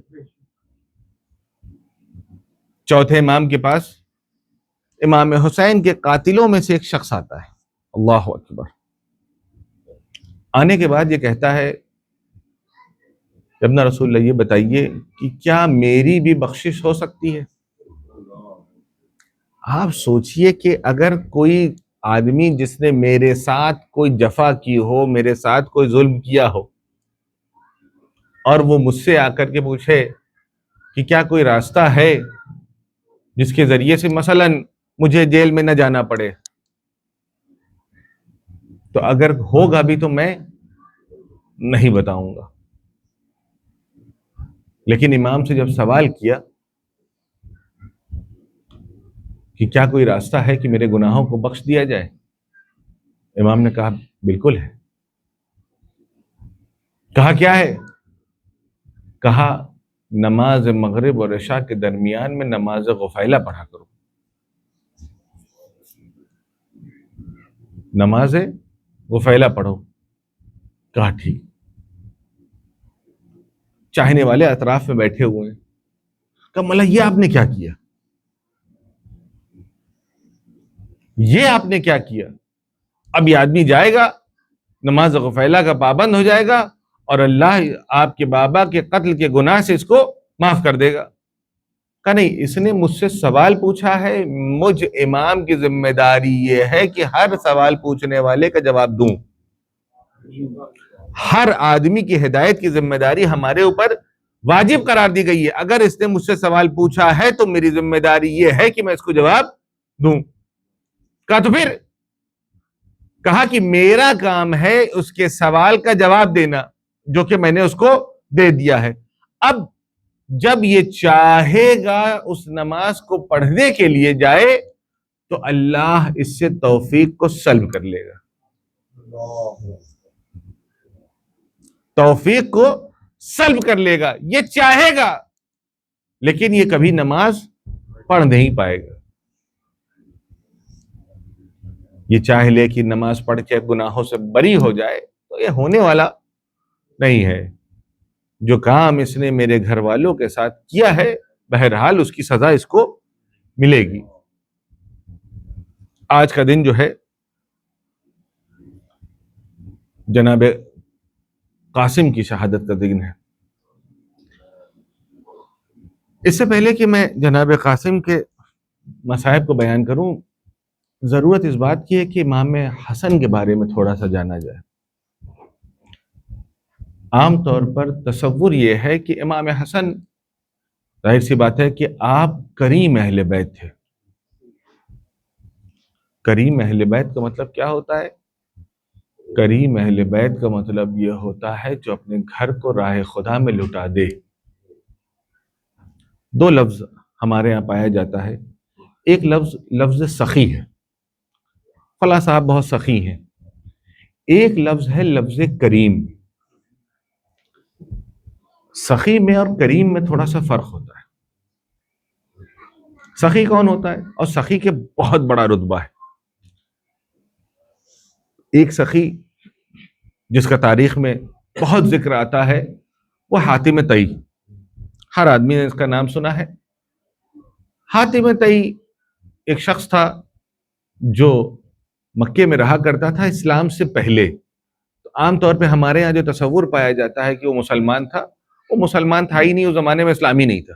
چوتھے امام کے پاس امام حسین کے قاتلوں میں سے ایک شخص آتا ہے، اللہ اکبر۔ آنے کے بعد یہ کہتا ہے ابن رسول اللہ یہ بتائیے کہ کیا میری بھی بخشش ہو سکتی ہے؟ آپ سوچئے کہ اگر کوئی آدمی جس نے میرے ساتھ کوئی جفا کی ہو، میرے ساتھ کوئی ظلم کیا ہو، اور وہ مجھ سے آ کر کے پوچھے کہ کیا کوئی راستہ ہے جس کے ذریعے سے مثلا مجھے جیل میں نہ جانا پڑے، تو اگر ہوگا بھی تو میں نہیں بتاؤں گا۔ لیکن امام سے جب سوال کیا کہ کیا کوئی راستہ ہے کہ میرے گناہوں کو بخش دیا جائے، امام نے کہا بالکل ہے۔ کہا کیا ہے؟ کہا نماز مغرب اور عشاء کے درمیان میں نماز غفیلہ پڑھا کرو۔ نماز غفیلہ پڑھو۔ کہا ٹھیک۔ چاہنے والے اطراف میں بیٹھے ہوئے ہیں۔ کہا مولا یہ آپ نے کیا کیا؟ یہ آپ نے کیا کیا؟ اب یہ آدمی جائے گا نماز غفیلہ کا پابند ہو جائے گا اور اللہ آپ کے بابا کے قتل کے گناہ سے اس کو معاف کر دے گا۔ کہا نہیں، اس نے مجھ سے سوال پوچھا ہے، مجھ امام کی ذمہ داری یہ ہے کہ ہر سوال پوچھنے والے کا جواب دوں۔ ہر آدمی کی ہدایت کی ذمہ داری ہمارے اوپر واجب قرار دی گئی ہے۔ اگر اس نے مجھ سے سوال پوچھا ہے تو میری ذمہ داری یہ ہے کہ میں اس کو جواب دوں۔ کہا تو پھر کہا کہ میرا کام ہے اس کے سوال کا جواب دینا جو کہ میں نے اس کو دے دیا ہے. اب جب یہ چاہے گا اس نماز کو پڑھنے کے لیے جائے تو اللہ اس سے توفیق کو سلب کر لے گا, توفیق کو سلب کر لے گا. یہ چاہے گا لیکن یہ کبھی نماز پڑھ نہیں پائے گا. یہ چاہ لے کہ نماز پڑھ کے گناہوں سے بری ہو جائے تو یہ ہونے والا نہیں ہے. جو کام اس نے میرے گھر والوں کے ساتھ کیا ہے بہرحال اس کی سزا اس کو ملے گی. آج کا دن جو ہے جناب قاسم کی شہادت کا دن ہے. اس سے پہلے کہ میں جناب قاسم کے مصائب کو بیان کروں, ضرورت اس بات کی ہے کہ امام حسن کے بارے میں تھوڑا سا جانا جائے. عام طور پر تصور یہ ہے کہ امام حسن, ظاہر سی بات ہے کہ آپ کریم اہل بیت تھے. کریم اہل بیت کا مطلب کیا ہوتا ہے؟ کریم اہل بیت کا مطلب یہ ہوتا ہے جو اپنے گھر کو راہ خدا میں لٹا دے. دو لفظ ہمارے یہاں پایا جاتا ہے. ایک لفظ سخی ہے, فلاں صاحب بہت سخی ہیں. ایک لفظ ہے لفظ کریم. سخی میں اور کریم میں تھوڑا سا فرق ہوتا ہے. سخی کون ہوتا ہے اور سخی کے بہت بڑا رتبہ ہے. ایک سخی جس کا تاریخ میں بہت ذکر آتا ہے وہ حاتم طئی. ہر آدمی نے اس کا نام سنا ہے. حاتم طئی ایک شخص تھا جو مکے میں رہا کرتا تھا اسلام سے پہلے. تو عام طور پہ ہمارے یہاں جو تصور پایا جاتا ہے کہ وہ مسلمان تھا, وہ مسلمان تھا ہی نہیں, اس زمانے میں اسلام ہی نہیں تھا.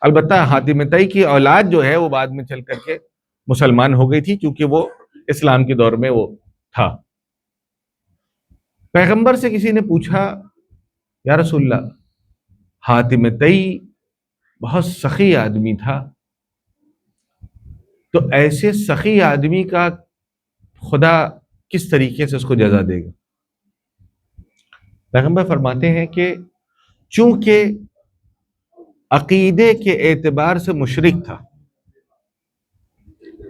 البتہ حاتم طئی کی اولاد جو ہے وہ بعد میں چل کر کے مسلمان ہو گئی تھی کیونکہ وہ اسلام کے دور میں وہ تھا. پیغمبر سے کسی نے پوچھا یا رسول اللہ, حاتم طئی بہت سخی آدمی تھا, تو ایسے سخی آدمی کا خدا کس طریقے سے اس کو جزا دے گا؟ پیغمبر فرماتے ہیں کہ چونکہ عقیدے کے اعتبار سے مشرک تھا,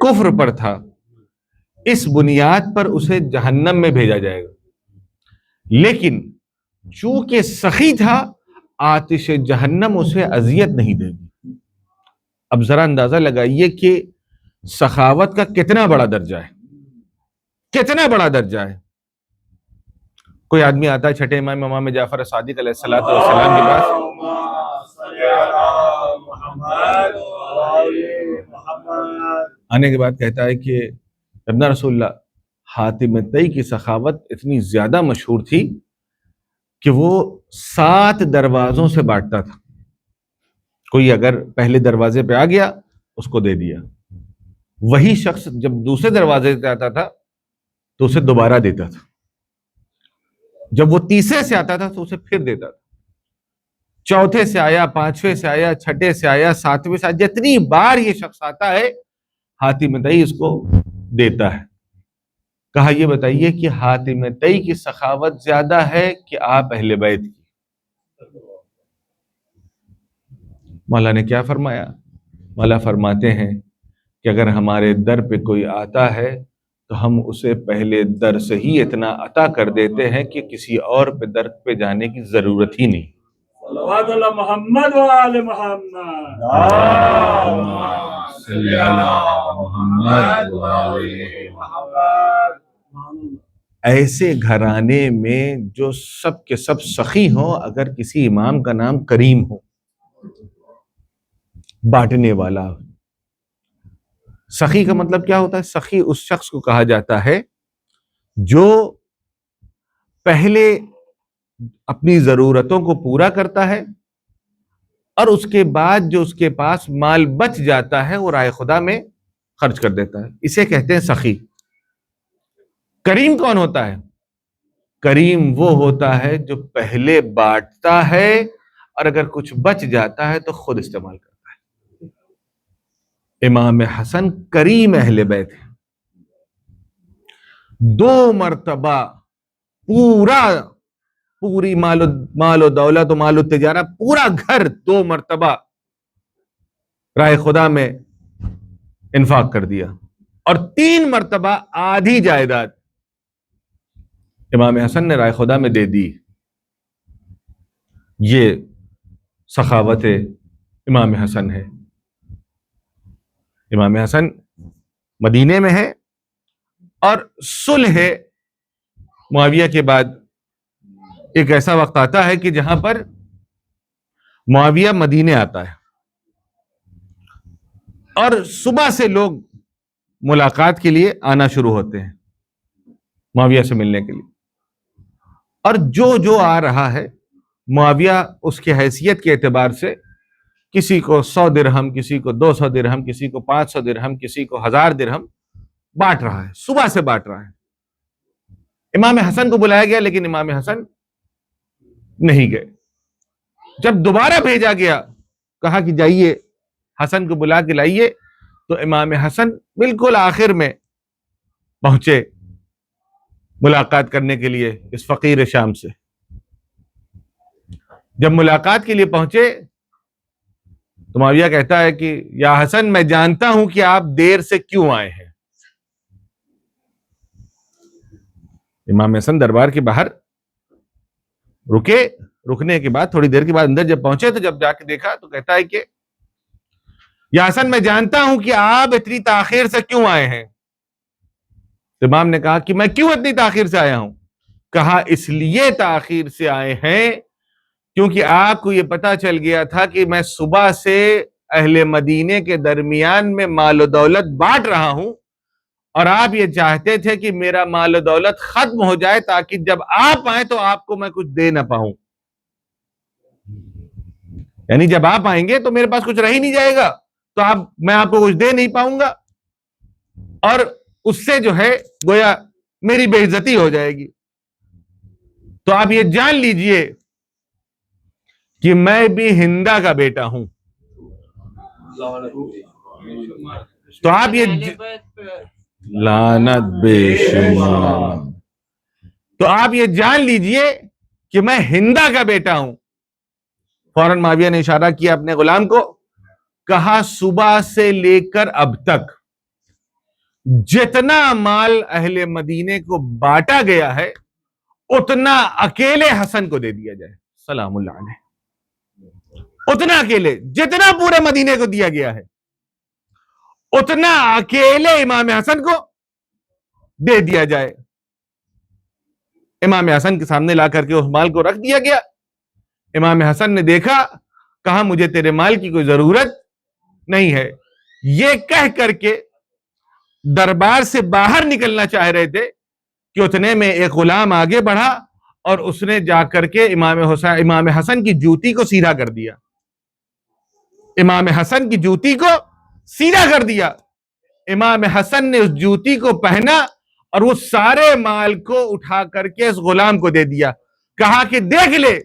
کفر پر تھا, اس بنیاد پر اسے جہنم میں بھیجا جائے گا. لیکن چونکہ سخی تھا, آتش جہنم اسے اذیت نہیں دے گی. اب ذرا اندازہ لگائیے کہ سخاوت کا کتنا بڑا درجہ ہے, کتنا بڑا درجہ ہے. کوئی آدمی آتا ہے چھٹے امام جعفر صادق علیہ الصلوۃ والسلام کے پاس, آنے کے بعد کہتا ہے کہ ابن رسول اللہ, حاتم طئی کی سخاوت اتنی زیادہ مشہور تھی کہ وہ 7 دروازوں سے بانٹتا تھا. کوئی اگر پہلے دروازے پہ آ گیا اس کو دے دیا, وہی شخص جب دوسرے دروازے سے آتا تھا تو اسے دوبارہ دیتا تھا, جب وہ تیسرے سے آتا تھا تو اسے پھر دیتا تھا, چوتھے سے آیا, 5ویں سے آیا, 6ٹھے سے آیا, 7ویں سے آیا, جتنی بار یہ شخص آتا ہے حاتم طئی اس کو دیتا ہے. کہا یہ بتائیے کہ حاتم طئی کی سخاوت زیادہ ہے کہ آپ اہل بیت کی؟ مولا نے کیا فرمایا؟ مولا فرماتے ہیں کہ اگر ہمارے در پہ کوئی آتا ہے تو ہم اسے پہلے در سے ہی اتنا عطا کر دیتے ہیں کہ کسی اور پہ در پہ جانے کی ضرورت ہی نہیں. صلوات اللہ محمد و آل محمد. صلی اللہ محمد و آل محمد. ایسے گھرانے میں جو سب کے سب سخی ہوں, اگر کسی امام کا نام کریم ہو, بانٹنے والا. سخی کا مطلب کیا ہوتا ہے؟ سخی اس شخص کو کہا جاتا ہے جو پہلے اپنی ضرورتوں کو پورا کرتا ہے اور اس کے بعد جو اس کے پاس مال بچ جاتا ہے وہ راہ خدا میں خرچ کر دیتا ہے. اسے کہتے ہیں سخی. کریم کون ہوتا ہے؟ کریم وہ ہوتا ہے جو پہلے بانٹتا ہے اور اگر کچھ بچ جاتا ہے تو خود استعمال کرتا ہے. امام حسن کریم اہل بیت ہیں. دو مرتبہ پوری مال و دولت و مال و تجارہ، پورا گھر 2 مرتبہ راہ خدا میں انفاق کر دیا، اور 3 مرتبہ آدھی جائیداد امام حسن نے راہ خدا میں دے دی۔ یہ سخاوت امام حسن ہے۔ امام حسن مدینے میں ہے، اور صلح معاویہ کے بعد ایک ایسا وقت آتا ہے کہ جہاں پر معاویہ مدینے آتا ہے، اور صبح سے لوگ ملاقات کے لیے آنا شروع ہوتے ہیں معاویہ سے ملنے کے لیے، اور جو آ رہا ہے معاویہ اس کی حیثیت کے اعتبار سے کسی کو 100 درہم، کسی کو 200 درہم، کسی کو 500 درہم، کسی کو 1000 درہم بانٹ رہا ہے، صبح سے بانٹ رہا ہے۔ امام حسن کو بلایا گیا، لیکن امام حسن نہیں گئے۔ جب دوبارہ بھیجا گیا، کہا کہ جائیے حسن کو بلا کے لائیے، تو امام حسن بالکل آخر میں پہنچے ملاقات کرنے کے لیے اس فقیر شام سے۔ جب ملاقات کے لیے پہنچے تو معاویہ کہتا ہے کہ یا حسن، میں جانتا ہوں کہ آپ دیر سے کیوں آئے ہیں۔ امام حسن دربار کے باہر رکنے کے بعد تھوڑی دیر کے بعد اندر جب پہنچے، تو جب جا کے دیکھا تو کہتا ہے کہ یا حسن، میں جانتا ہوں کہ آپ اتنی تاخیر سے کیوں آئے ہیں۔ امام نے کہا کہ میں کیوں اتنی تاخیر سے آیا ہوں؟ کہا اس لیے تاخیر سے آئے ہیں کیونکہ آپ کو یہ پتا چل گیا تھا کہ میں صبح سے اہل مدینے کے درمیان میں مال و دولت بانٹ رہا ہوں، اور آپ یہ چاہتے تھے کہ میرا مال و دولت ختم ہو جائے تاکہ جب آپ آئیں تو آپ کو میں کچھ دے نہ پاؤں۔ یعنی جب آپ آئیں گے تو میرے پاس کچھ رہ ہی نہیں جائے گا، تو میں آپ کو کچھ دے نہیں پاؤں گا، اور اس سے جو ہے گویا میری بے عزتی ہو جائے گی۔ تو آپ یہ جان لیجئے کہ میں بھی ہندا کا بیٹا ہوں۔ تو آپ یہ لعنت بے شمار، تو آپ یہ جان لیجئے کہ میں ہندا کا بیٹا ہوں۔ فوراً معاویہ نے اشارہ کیا اپنے غلام کو، کہا صبح سے لے کر اب تک جتنا مال اہل مدینے کو بانٹا گیا ہے اتنا اکیلے حسن کو دے دیا جائے سلام اللہ علیہ۔ اتنا اکیلے، جتنا پورے مدینے کو دیا گیا ہے اتنا اکیلے امام حسن کو دے دیا جائے۔ امام حسن کے سامنے لا کر کے اس مال کو رکھ دیا گیا۔ امام حسن نے دیکھا، کہا مجھے تیرے مال کی کوئی ضرورت نہیں ہے۔ یہ کہہ کر کے دربار سے باہر نکلنا چاہ رہے تھے کہ اتنے میں ایک غلام آگے بڑھا اور اس نے جا کر کے امام حسن کی جوتی کو سیدھا کر دیا۔ امام حسن کی جوتی کو سیدھا کر دیا۔ امام حسن نے اس جوتی کو پہنا اور وہ سارے مال کو اٹھا کر کے اس غلام کو دے دیا۔ کہا کہ دیکھ لے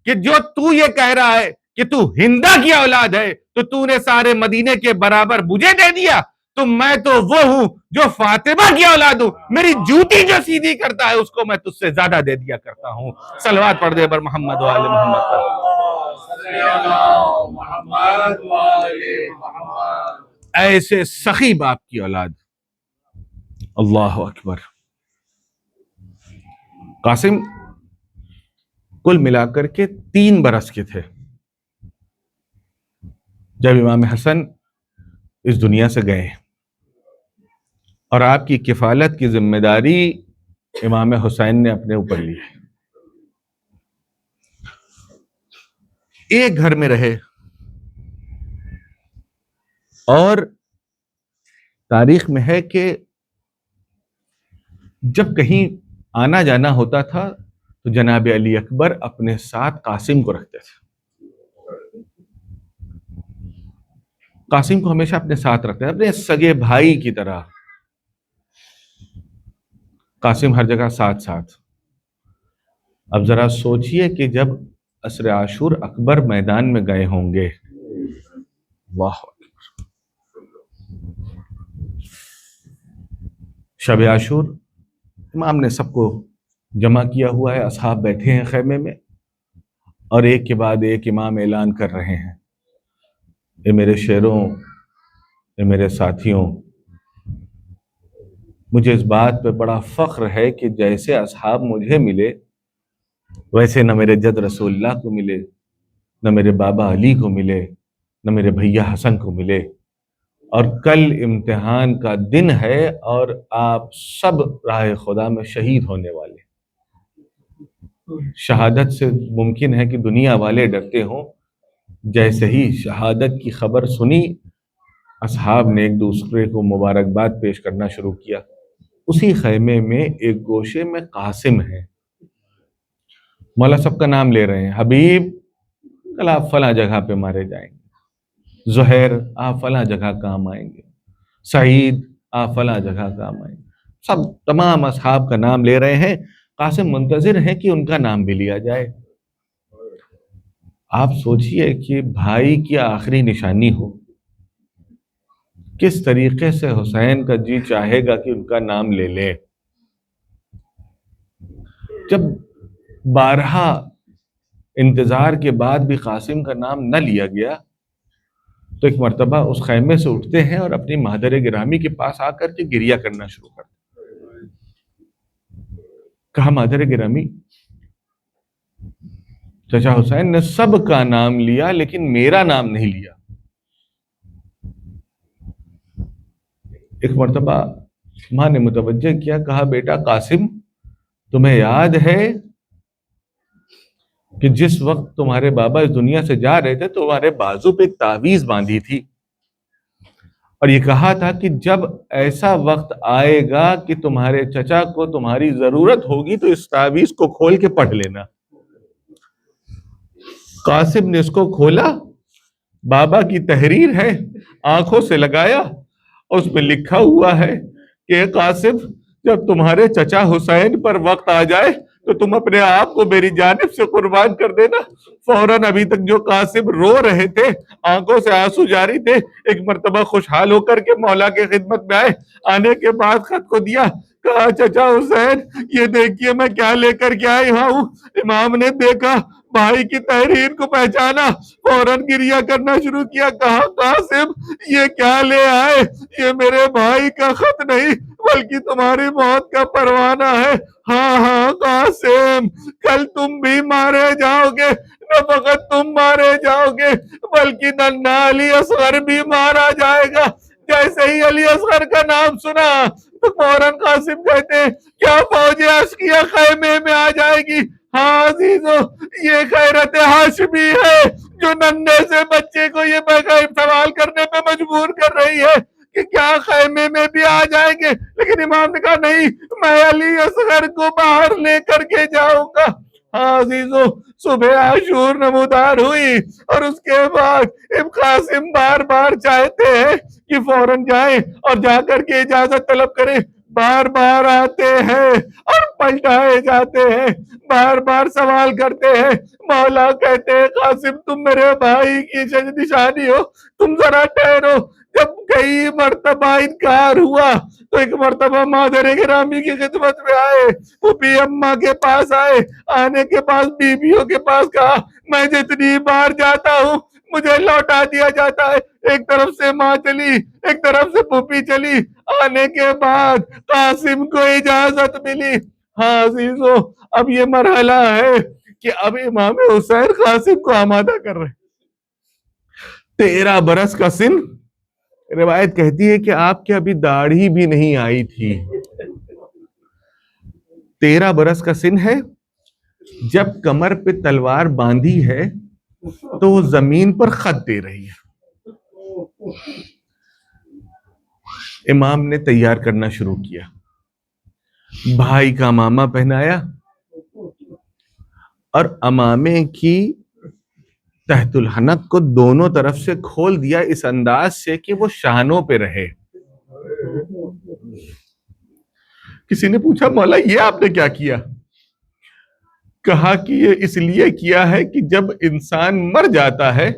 کہ جو تو یہ کہہ رہا ہے کہ تو ہندا کی اولاد ہے تو نے سارے مدینے کے برابر مجھے دے دیا، تو میں تو وہ ہوں جو فاطمہ کی اولاد ہوں، میری جوتی جو سیدھی کرتا ہے اس کو میں تجھ سے زیادہ دے دیا کرتا ہوں۔ صلوات پڑھ دے بر محمد و آل محمد پر۔ ایسے سخی باپ کی اولاد، اللہ اکبر۔ قاسم کل ملا کر کے 3 برس کے تھے جب امام حسن اس دنیا سے گئے، اور آپ کی کفالت کی ذمہ داری امام حسین نے اپنے اوپر لی ہے۔ ایک گھر میں رہے، اور تاریخ میں ہے کہ جب کہیں آنا جانا ہوتا تھا تو جناب علی اکبر اپنے ساتھ قاسم کو رکھتے تھے۔ قاسم کو ہمیشہ اپنے ساتھ رکھتے تھے، اپنے سگے بھائی کی طرح۔ قاسم ہر جگہ ساتھ ساتھ۔ اب ذرا سوچئے کہ جب عصر عاشور اکبر میدان میں گئے ہوں گے، اللہ اکبر، شب عاشور امام نے سب کو جمع کیا ہوا ہے، اصحاب بیٹھے ہیں خیمے میں، اور ایک کے بعد ایک امام اعلان کر رہے ہیں، اے میرے شیروں، اے میرے ساتھیوں، مجھے اس بات پہ بڑا فخر ہے کہ جیسے اصحاب مجھے ملے ویسے نہ میرے جد رسول اللہ کو ملے، نہ میرے بابا علی کو ملے، نہ میرے بھیا حسن کو ملے، اور کل امتحان کا دن ہے اور آپ سب راہ خدا میں شہید ہونے والے۔ شہادت سے ممکن ہے کہ دنیا والے ڈرتے ہوں، جیسے ہی شہادت کی خبر سنی اصحاب نے ایک دوسرے کو مبارکباد پیش کرنا شروع کیا۔ اسی خیمے میں ایک گوشے میں قاسم ہے، مولا سب کا نام لے رہے ہیں، حبیب کل آپ فلاں جگہ پہ مارے جائیں گے، زہیر آپ فلاں جگہ کام آئیں گے، سعید آپ فلاں جگہ کام آئیں گے، سب تمام اصحاب کا نام لے رہے ہیں۔ قاسم منتظر ہیں کہ ان کا نام بھی لیا جائے۔ آپ سوچئے کہ بھائی کی آخری نشانی ہو، کس طریقے سے حسین کا جی چاہے گا کہ ان کا نام لے لے۔ جب بارہا انتظار کے بعد بھی قاسم کا نام نہ لیا گیا تو ایک مرتبہ اس خیمے سے اٹھتے ہیں اور اپنی مادر گرامی کے پاس آ کر کے گریہ کرنا شروع کرتے ہیں۔ کہا مادر گرامی، چچا حسین نے سب کا نام لیا لیکن میرا نام نہیں لیا۔ ایک مرتبہ ماں نے متوجہ کیا، کہا بیٹا قاسم، تمہیں یاد ہے کہ جس وقت تمہارے بابا اس دنیا سے جا رہے تھے تو تمہارے بازو پہ ایک تعویذ باندھی تھی اور یہ کہا تھا کہ جب ایسا وقت آئے گا کہ تمہارے چچا کو تمہاری ضرورت ہوگی تو اس تعویذ کو کھول کے پڑھ لینا۔ قاسم نے اس کو کھولا، بابا کی تحریر ہے، آنکھوں سے لگایا، اس میں لکھا ہوا ہے کہ قاسم جب تمہارے چچا حسین پر وقت آ جائے تو تم اپنے آپ کو میری جانب سے قربان کر دینا۔ فوراً ابھی تک جو قاسم رو رہے تھے، آنکھوں سے آنسو جاری تھے، ایک مرتبہ خوشحال ہو کر کے مولا کے خدمت میں آئے، آنے کے بعد خط کو دیا، کہا چچا حسین یہ دیکھیے میں کیا لے کر کے آیا ہوں۔ امام نے دیکھا، بھائی کی تحریر کو پہچانا، فوراً گریہ کرنا شروع کیا، کہا قاسم یہ کیا لے آئے؟ یہ میرے بھائی کا خط نہیں بلکہ تمہاری موت کا پروانہ ہے۔ ہاں ہاں قاسم، کل تم بھی مارے جاؤ گے، نہ فقط تم مارے جاؤ گے بلکہ ننھا علی اصغر بھی مارا جائے گا۔ جیسے ہی علی اصغر کا نام سنا تو فوراً قاسم کہتے ہیں کیا فوج عسکریہ خیمے میں آ جائے گی؟ ہاں عزیزو، یہ غیرت ہاشمی ہے جو ننھے سے بچے کو یہ بغیر سوال کرنے پہ مجبور کر رہی ہے کہ کیا خیمے میں بھی آ جائیں گے۔ لیکن امام نے کہا نہیں، میں علی اصغر کو باہر لے کر کے جاؤں گا۔ ہاں عزیزو، صبح عاشور نمودار ہوئی اور اس کے بعد ابن قاسم بار بار چاہتے ہیں کہ فوراً جائیں اور جا کر کے اجازت طلب کریں، بار بار آتے ہیں اور پلٹائے جاتے ہیں، بار بار سوال کرتے ہیں۔ مولا کہتے ہیں قاسم تم میرے بھائی کی نشانی ہو، تم ذرا ٹھہرو۔ جب کئی مرتبہ انکار ہوا تو ایک مرتبہ مادر گرامی کی خدمت میں آئے، پھوپھی اماں کے پاس آئے، آنے کے پاس بیویوں کے پاس کہا میں جتنی بار جاتا ہوں مجھے لوٹا دیا جاتا ہے۔ ایک طرف سے ماں چلی، ایک طرف سے پھوپھی چلی، آنے کے بعد قاسم کو اجازت ملی۔ ہاں عزیزو، اب یہ مرحلہ ہے کہ اب امام حسین قاسم کو آمادہ کر رہے۔ 13 برس کا سن، روایت کہتی ہے کہ آپ کے ابھی داڑھی بھی نہیں آئی تھی۔ 13 برس کا سن ہے، جب کمر پہ تلوار باندھی ہے تو وہ زمین پر خط دے رہی ہے۔ امام نے تیار کرنا شروع کیا، بھائی کا امامہ پہنایا اور امامے کی تحت الحنک کو دونوں طرف سے کھول دیا اس انداز سے کہ وہ شانوں پہ رہے۔ کسی نے پوچھا مولا یہ آپ نے کیا کیا؟ کہا کہ یہ اس لیے کیا ہے کہ جب انسان مر جاتا ہے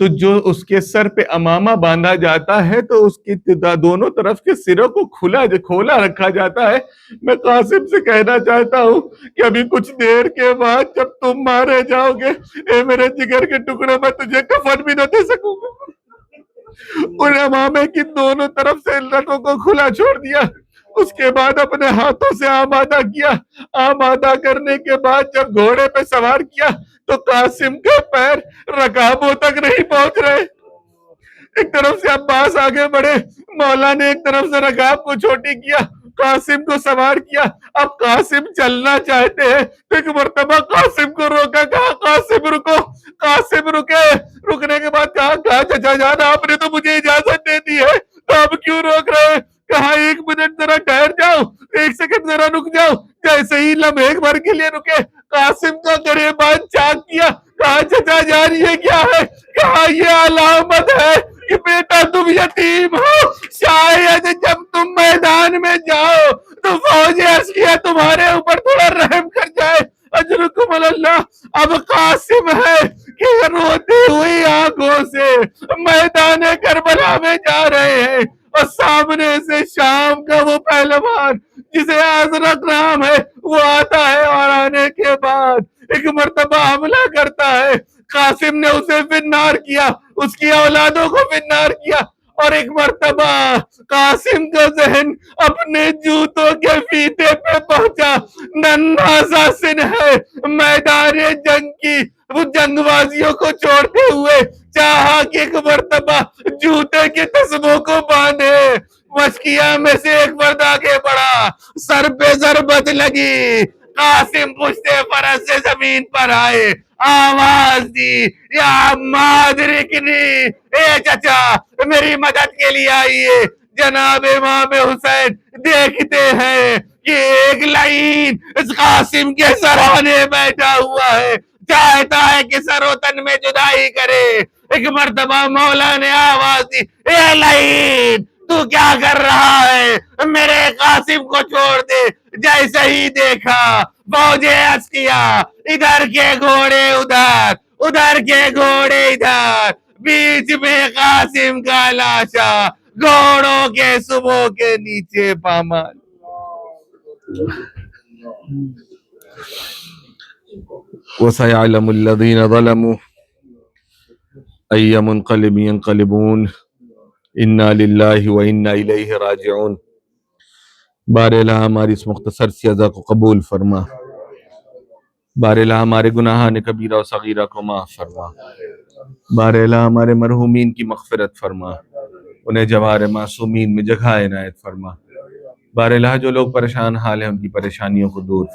تو جو اس کے سر پہ امامہ باندھا جاتا ہے تو اس کی دونوں طرف کے سروں کو کھولا رکھا جاتا ہے. میں قاسم سے کہنا چاہتا ہوں کہ ابھی کچھ دیر کے بعد جب تم مارے جاؤ گے، اے میرے جگر کے ٹکڑے، میں تجھے کفن بھی نہ دے سکوں گا. ان امامے کی دونوں طرف سے لٹوں کو کھلا چھوڑ دیا. اس کے بعد اپنے ہاتھوں سے آمادہ کیا. آمادہ کرنے کے بعد جب گھوڑے پہ سوار کیا تو قاسم کے پیر رکابوں تک نہیں پہنچ رہے. ایک طرف سے عباس آگے بڑھے، مولا نے ایک طرف سے رکاب کو چھوٹی کیا، قاسم کو سوار کیا. اب قاسم چلنا چاہتے ہیں تو ایک مرتبہ قاسم کو روکا، کہا قاسم رکو. قاسم رکے، رکنے کے بعد کہا چچا جان آپ نے تو مجھے اجازت دے دی ہے تو اب کیوں روک رہے ہیں؟ کہا 1 منٹ ذرا ٹھہر جاؤ، 1 سیکنڈ ذرا رک جاؤ. جیسے ہی لمحے بھر کے لیے رکے، قاسم کا گریبان چاک کیا. کہا چچا جان یہ کیا ہے؟ کہا یہ علامت ہے کہ بیٹا تم یتیم ہو، شاید جب تم میدان میں جاؤ تو فوج عسکریہ تمہارے اوپر تھوڑا رحم کر جائے. اجرکم اللہ. اب قاسم ہے کہ روتی ہوئی آنکھوں سے میدان کربلا میں جا رہے ہیں، اور سامنے سے شام کا وہ پہلوان جسے ازرق نام ہے وہ آتا ہے، اور آنے کے بعد ایک مرتبہ حملہ کرتا ہے. قاسم نے اسے فنار کیا، اس کی اولادوں کو فنار کیا. اور ایک مرتبہ قاسم کا ذہن اپنے جوتوں کے فیتے پہ پہنچا. ننھا سا سن ہے میدان جنگ کی وہ جنگ بازیوں کو چھوڑتے ہوئے چاہا کہ ایک مرتبہ جوتے کے تسموں کو باندھے. مشکیہ میں سے ایک مرد آگے بڑھا، سر پہ ضربت لگی، قاسم پشت فرس سے زمین پر آئے، آواز دی یا عماد رکنی، اے چچا میری مدد کے لیے آئیے. جناب امام حسین دیکھتے ہیں کہ ایک لعین اس قاسم کے سرانے بیٹھا ہوا ہے، چاہتا ہے کہ سر و تن میں جدائی کرے. ایک مرتبہ مولا نے آواز دی، اے لعین تو کیا کر رہا ہے؟ میرے قاسم کو چھوڑ دے. جیسے ہی دیکھا فوج عسکریہ، ادھر کے گھوڑے ادھر، ادھر کے گھوڑے ادھر، بیچ میں قاسم کا لاشا، گھوڑوں کے صبح کے نیچے پامال. وَسَيَعْلَمُ الَّذِينَ ظَلَمُوا أَيَّ مُنْقَلِبٍ يَنْقَلِبُونَ اِنَّا لِلَّهِ وَإِنَّا إِلَيْهِ رَاجِعُونَ. بار الہ ہماری اس مختصر سی عزا کو قبول فرما. بار الہ ہمارے گناہان کبیرہ و صغیرہ کو معاف فرما. بار الہ ہمارے مرحومین کی مغفرت فرما، انہیں جوار معصومین میں جگہ عنایت فرما. بار الہ جو لوگ پریشان حال ہیں ان کی پریشانیوں کو دور